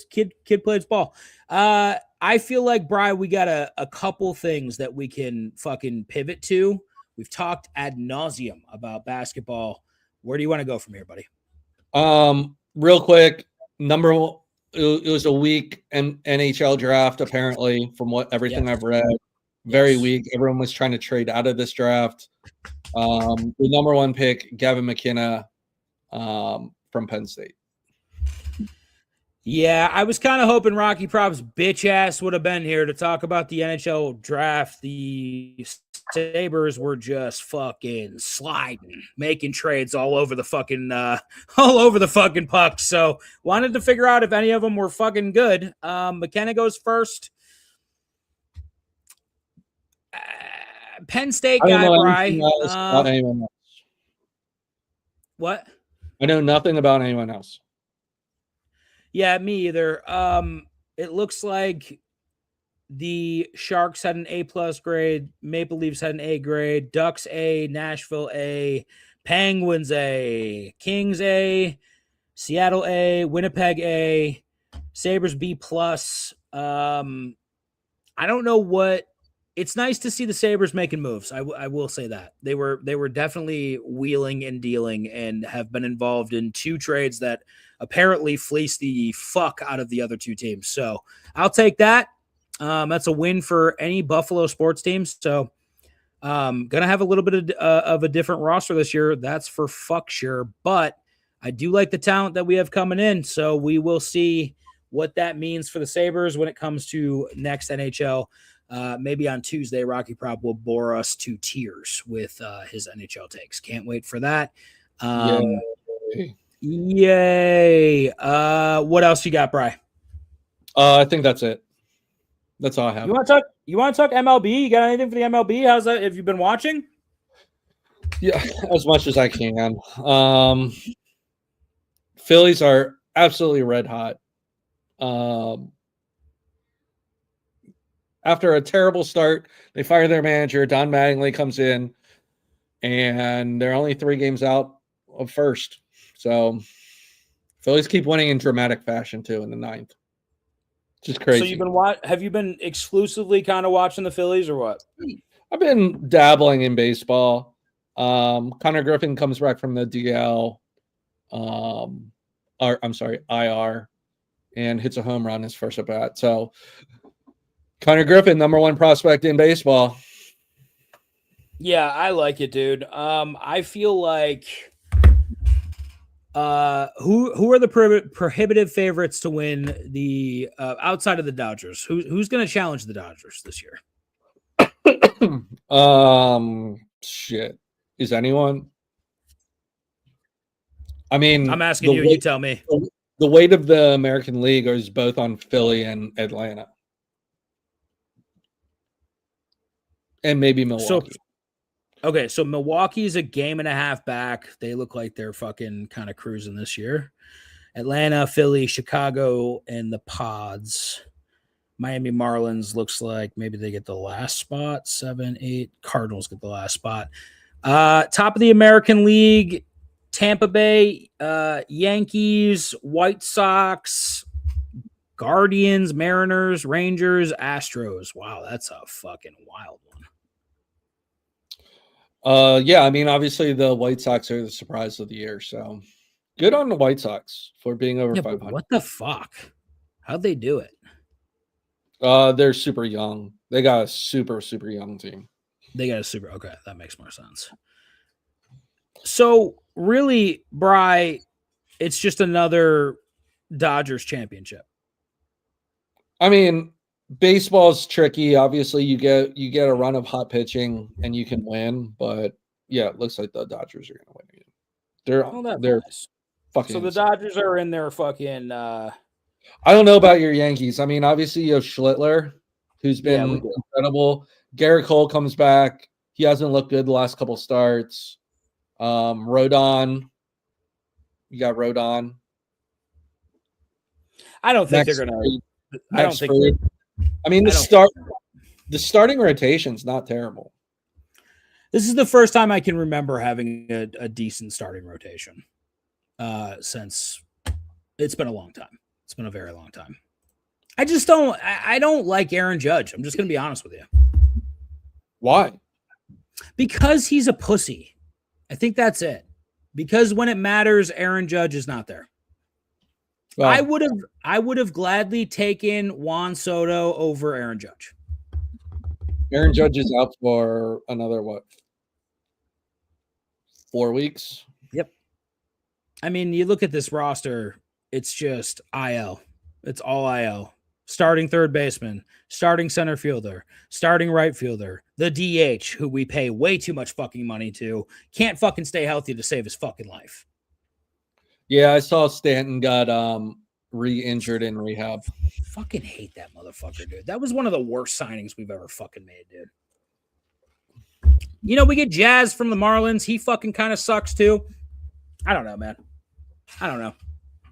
Kid plays ball. I feel like, Bri, we got a couple things that we can fucking pivot to. We've talked ad nauseum about basketball. Where do you want to go from here, buddy? Real quick, it was a weak NHL draft, apparently, from what everything I've read. Very weak. Everyone was trying to trade out of this draft. The number one pick, Gavin McKenna, from Penn State. Yeah, I was kind of hoping Rocky Prop's bitch ass would have been here to talk about the NHL draft. The Sabres were just fucking sliding, making trades all over the fucking puck. So wanted to figure out if any of them were fucking good. McKenna goes first. Penn State guy, Bri. What? I know nothing about anyone else. Yeah, me either. It looks like the Sharks had an A+ grade, Maple Leafs had an A grade, Ducks A, Nashville A, Penguins A, Kings A, Seattle A, Winnipeg A, Sabres B+. I don't know what. It's nice to see the Sabres making moves. I will say that they were definitely wheeling and dealing and have been involved in two trades that apparently fleeced the fuck out of the other two teams. So I'll take that. That's a win for any Buffalo sports teams. So gonna have a little bit of a different roster this year. That's for fuck sure. But I do like the talent that we have coming in. So we will see what that means for the Sabres when it comes to next NHL. Maybe on Tuesday, Rocky Prop will bore us to tears with his NHL takes. Can't wait for that. Yay. What else you got, Bri? I think that's it. That's all I have. You want to talk MLB? You got anything for the MLB? How's that? Have you been watching? Yeah, as much as I can. Phillies are absolutely red hot. After a terrible start, they fire their manager. Don Mattingly comes in, and they're only 3 games out of first. So Phillies keep winning in dramatic fashion too in the 9th. Just crazy. So have you been exclusively kind of watching the Phillies or what? I've been dabbling in baseball. Connor Griffin comes back from the DL. IR, and hits a home run his first at bat. So Connor Griffin, number 1 prospect in baseball. Yeah, I like it, dude. I feel like who are the prohibitive favorites to win the outside of the Dodgers? Who's going to challenge the Dodgers this year? Shit. Is anyone? I mean, I'm asking you. You tell me. The weight of the American League is both on Philly and Atlanta. And maybe Milwaukee. So Milwaukee's a game and a half back. They look like they're fucking kind of cruising this year. Atlanta, Philly, Chicago, and the Pods. Miami Marlins looks like maybe they get the last spot. 7, 8. Cardinals get the last spot. Top of the American League, Tampa Bay, Yankees, White Sox, Guardians, Mariners, Rangers, Astros. Wow, that's a fucking wild one. Yeah, I mean, obviously the White Sox are the surprise of the year, so good on the White Sox for being over 500. What the fuck? How'd they do it? They're super young. They got a super young team. Okay, that makes more sense. So really, Bri, it's just another Dodgers championship. I mean, baseball's tricky. Obviously, you get a run of hot pitching and you can win, but yeah, it looks like the Dodgers are going to win again. They're nice. fucking. So the Dodgers are in their fucking I don't know about your Yankees. I mean, obviously you have Schlittler, who's been incredible. Garrett Cole comes back. He hasn't looked good the last couple starts. Rodon. You got Rodon. I don't think they're gonna. I don't think. I mean, the starting rotation's not terrible. This is the first time I can remember having a decent starting rotation since it's been a long time. It's been a very long time. I just don't. I don't like Aaron Judge. I'm just gonna be honest with you. Why? Because he's a pussy. I think that's it. Because when it matters, Aaron Judge is not there. Well, I would have gladly taken Juan Soto over Aaron Judge. Aaron Judge is out for another 4 weeks? Yep. I mean, you look at this roster, it's just IL. It's all IL. Starting third baseman, starting center fielder, starting right fielder, the DH, who we pay way too much fucking money to, can't fucking stay healthy to save his fucking life. Yeah, I saw Stanton got re-injured in rehab. Fucking hate that motherfucker, dude. That was one of the worst signings we've ever fucking made, dude. You know, we get Jazz from the Marlins. He fucking kind of sucks too. I don't know, man. I don't know.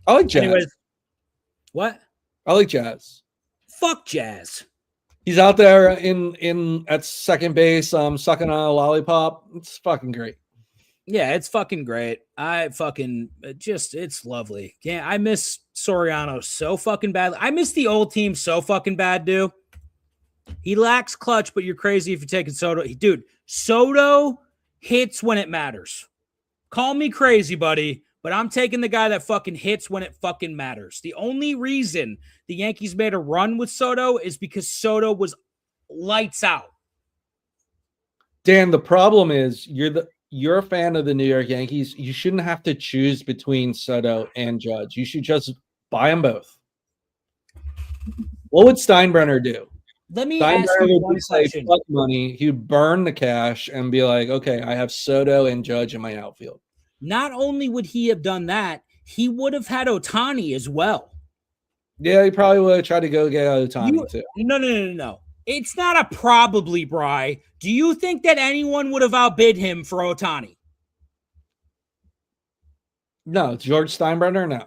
I like Jazz. Anyways, what? I like Jazz. Fuck Jazz. He's out there in at second base, sucking on a lollipop. It's fucking great. Yeah, it's fucking great. It's lovely. Yeah, I miss Soriano so fucking bad. I miss the old team so fucking bad, dude. He lacks clutch, but you're crazy if you're taking Soto. Dude, Soto hits when it matters. Call me crazy, buddy, but I'm taking the guy that fucking hits when it fucking matters. The only reason the Yankees made a run with Soto is because Soto was lights out. Dan, the problem is you're a fan of the New York Yankees. You shouldn't have to choose between Soto and Judge. You should just buy them both. What would Steinbrenner do? Let me ask you one question. Money. He'd burn the cash and be like, okay, I have Soto and Judge in my outfield. Not only would he have done that, he would have had Ohtani as well. Yeah, he probably would have tried to go get Ohtani too. No. It's not a probably, Bri. Do you think that anyone would have outbid him for Ohtani? No, George Steinbrenner, no.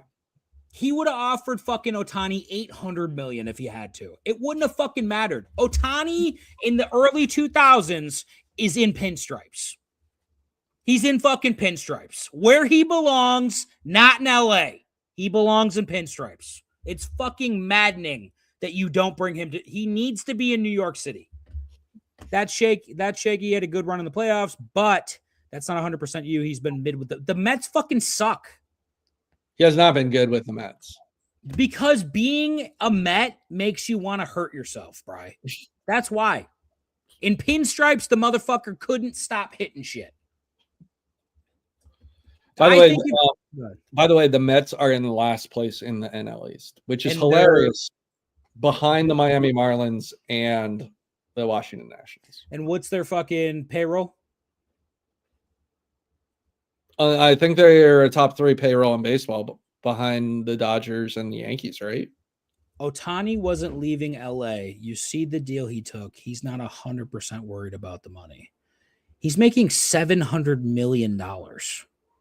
He would have offered fucking Ohtani $800 million if he had to. It wouldn't have fucking mattered. Ohtani in the early 2000s is in pinstripes. He's in fucking pinstripes. Where he belongs, not in LA. He belongs in pinstripes. It's fucking maddening that you don't bring him to. He needs to be in New York City. That Shaky had a good run in the playoffs, but that's not 100% you. He's been mid with the Mets fucking suck. He has not been good with the Mets. Because being a Met makes you want to hurt yourself, Bri. That's why. In pinstripes, the motherfucker couldn't stop hitting shit. By the way, the Mets are in last place in the NL East, which is hilarious. Behind the Miami Marlins and the Washington Nationals. And what's their fucking payroll? I think they're a top 3 payroll in baseball, behind the Dodgers and the Yankees, right? Ohtani wasn't leaving LA. You see the deal he took. He's not 100% worried about the money. He's making $700 million.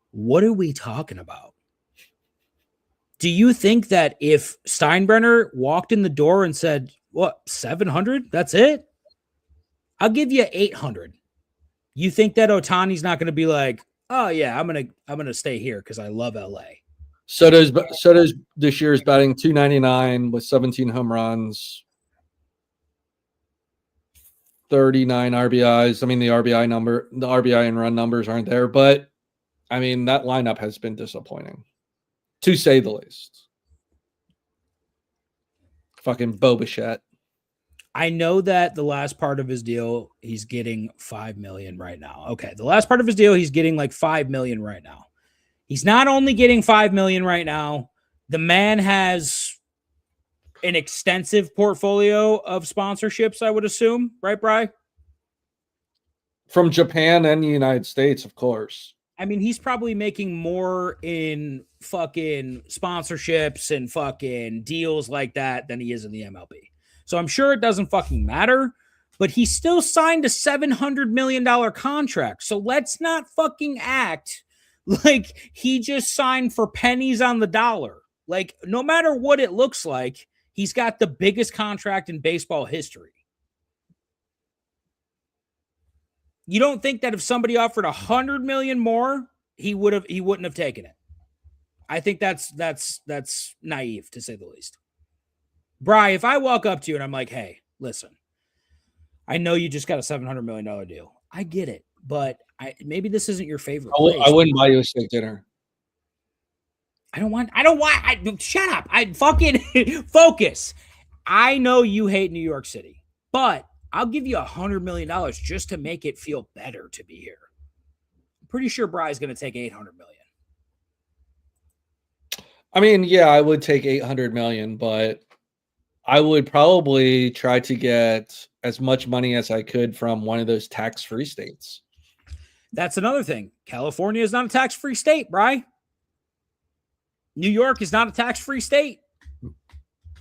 What are we talking about? Do you think that if Steinbrenner walked in the door and said, what, 700? That's it? I'll give you 800. You think that Ohtani's not going to be like, oh yeah, I'm gonna stay here because I love LA. Soto's this year's batting .299 with 17 home runs, 39 RBIs. I mean, the RBI and run numbers aren't there, but I mean that lineup has been disappointing, to say the least. Fucking Bo Bichette. I know that the last part of his deal, he's getting $5 million right now. Okay, the last part of his deal, he's getting like $5 million right now. He's not only getting $5 million right now. The man has an extensive portfolio of sponsorships, I would assume, right, Bri? From Japan and the United States, of course. I mean, he's probably making more in fucking sponsorships and fucking deals like that than he is in the MLB. So I'm sure it doesn't fucking matter, but he still signed a $700 million contract. So let's not fucking act like he just signed for pennies on the dollar. Like, no matter what it looks like, he's got the biggest contract in baseball history. You don't think that if somebody offered $100 million more, he wouldn't have taken it? I think that's naive, to say the least. Bri, if I walk up to you and I'm like, hey, listen, I know you just got a $700 million deal. I get it, but maybe this isn't your favorite place. I wouldn't buy you a steak dinner. Shut up. I fucking focus. I know you hate New York City, but I'll give you $100 million just to make it feel better to be here. I'm pretty sure Bry's going to take $800 million. I mean, yeah, I would take $800 million, but I would probably try to get as much money as I could from one of those tax-free states. That's another thing. California is not a tax-free state, Bry. New York is not a tax-free state.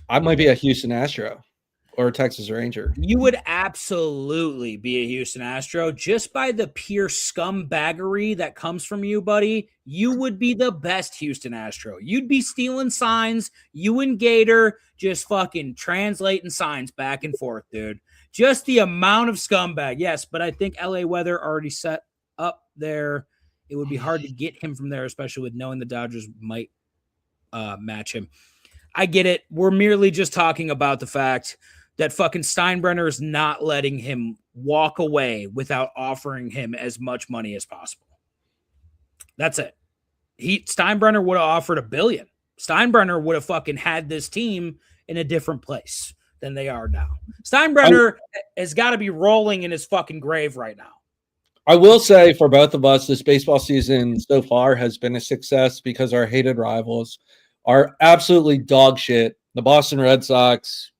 I might be a Houston Astro or a Texas Ranger. You would absolutely be a Houston Astro just by the pure scumbaggery that comes from you, buddy. You would be the best Houston Astro. You'd be stealing signs. You and Gator just fucking translating signs back and forth, dude. Just the amount of scumbag. Yes, but I think LA weather already set up there. It would be hard to get him from there, especially with knowing the Dodgers might match him. I get it. We're merely just talking about the fact that fucking Steinbrenner is not letting him walk away without offering him as much money as possible. That's it. Steinbrenner would have offered $1 billion. Steinbrenner would have fucking had this team in a different place than they are now. Steinbrenner has got to be rolling in his fucking grave right now. I will say for both of us, this baseball season so far has been a success because our hated rivals are absolutely dog shit. The Boston Red Sox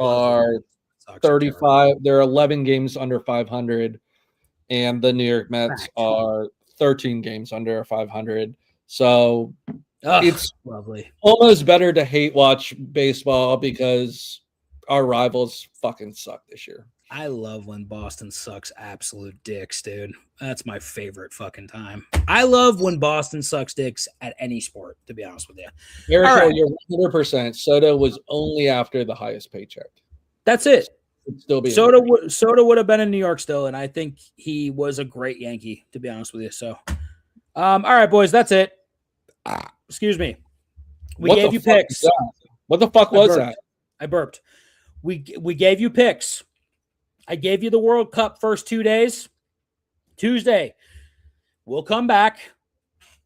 are 35. They're 11 games under 500, and the New York Mets are 13 games under 500. So it's lovely. Almost better to hate watch baseball because our rivals fucking suck this year. I love when Boston sucks absolute dicks, dude. That's my favorite fucking time. I love when Boston sucks dicks at any sport, to be honest with you. Eric, right. You're 100%. Soto was only after the highest paycheck. That's it. Still be Soto would have been in New York still, and I think he was a great Yankee, to be honest with you. So, all right, boys, that's it. Excuse me. We gave you picks. What the fuck was that? I burped. We gave you picks. I gave you the World Cup first 2 days. Tuesday, we'll come back.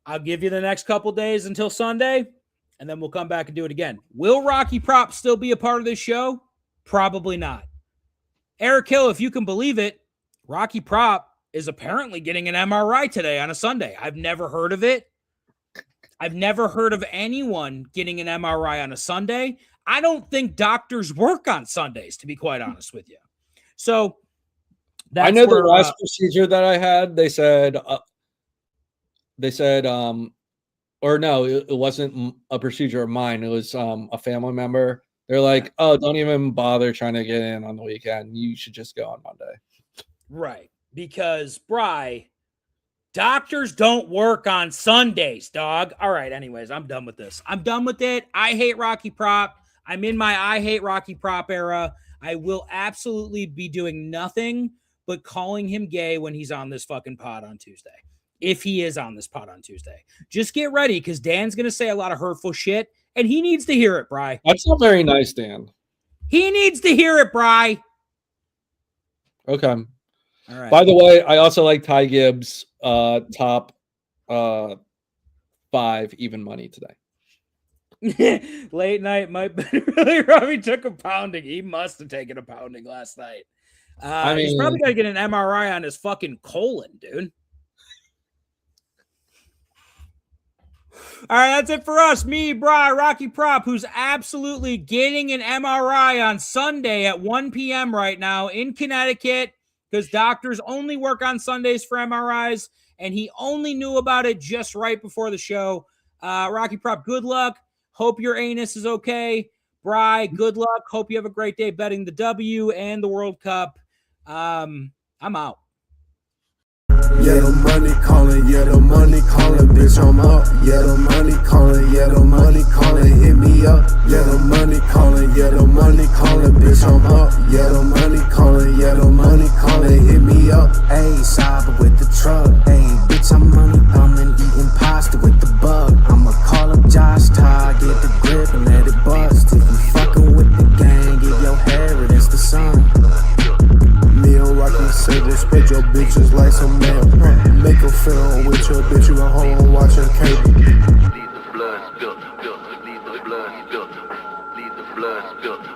I'll give you the next couple days until Sunday, and then we'll come back and do it again. Will Rocky Prop still be a part of this show? Probably not. Eric Hill, if you can believe it, Rocky Prop is apparently getting an MRI today on a Sunday. I've never heard of it. I've never heard of anyone getting an MRI on a Sunday. I don't think doctors work on Sundays, to be quite honest with you. So I know the last procedure that I had, they said, or no, it wasn't a procedure of mine. It was a family member. They're like, oh, don't even bother trying to get in on the weekend. You should just go on Monday. Right. Because, Bri, doctors don't work on Sundays, dog. All right. Anyways, I'm done with this. I'm done with it. I hate Rocky Prop. I'm in my I hate Rocky Prop era. I will absolutely be doing nothing but calling him gay when he's on this fucking pod on Tuesday. If he is on this pod on Tuesday. Just get ready, because Dan's going to say a lot of hurtful shit, and he needs to hear it, Bri. That's not very nice, Dan. He needs to hear it, Bri. Okay. All right. By the way, I also like Ty Gibbs' top 5 even money today. Late night might be really rough. He took a pounding. He must have taken a pounding last night. He's probably got to get an MRI on his fucking colon, dude. All right, that's it for us. Me, Bri, Rocky Prop, who's absolutely getting an MRI on Sunday at 1 p.m. right now in Connecticut, because doctors only work on Sundays for MRIs. and he only knew about it just right before the show. Rocky Prop, good luck. Hope your anus is okay. Bri, good luck. Hope you have a great day betting the W and the World Cup. I'm out. Yeah, the money calling, yeah, the money calling, bitch, I'm up. Yeah, the money calling, yeah, the money calling, hit me up. Yeah, the money calling, yeah, the money calling, bitch, I'm up. Yeah, the money calling, yeah, the money calling, hit me up. Ayy, cyber with the truck. Ayy, bitch, I'm money thumbing, eating pasta with the bug. I'ma call up Josh Ty, get the grip and let it bust. If you fucking with the gang, give your hair, it's the sun. Meal rockin' silver, spread your bitches like some mail. Make a film with your bitch, you at home watching cable. Leave the blood spilt, leave the blood spilt, leave the blood spilt.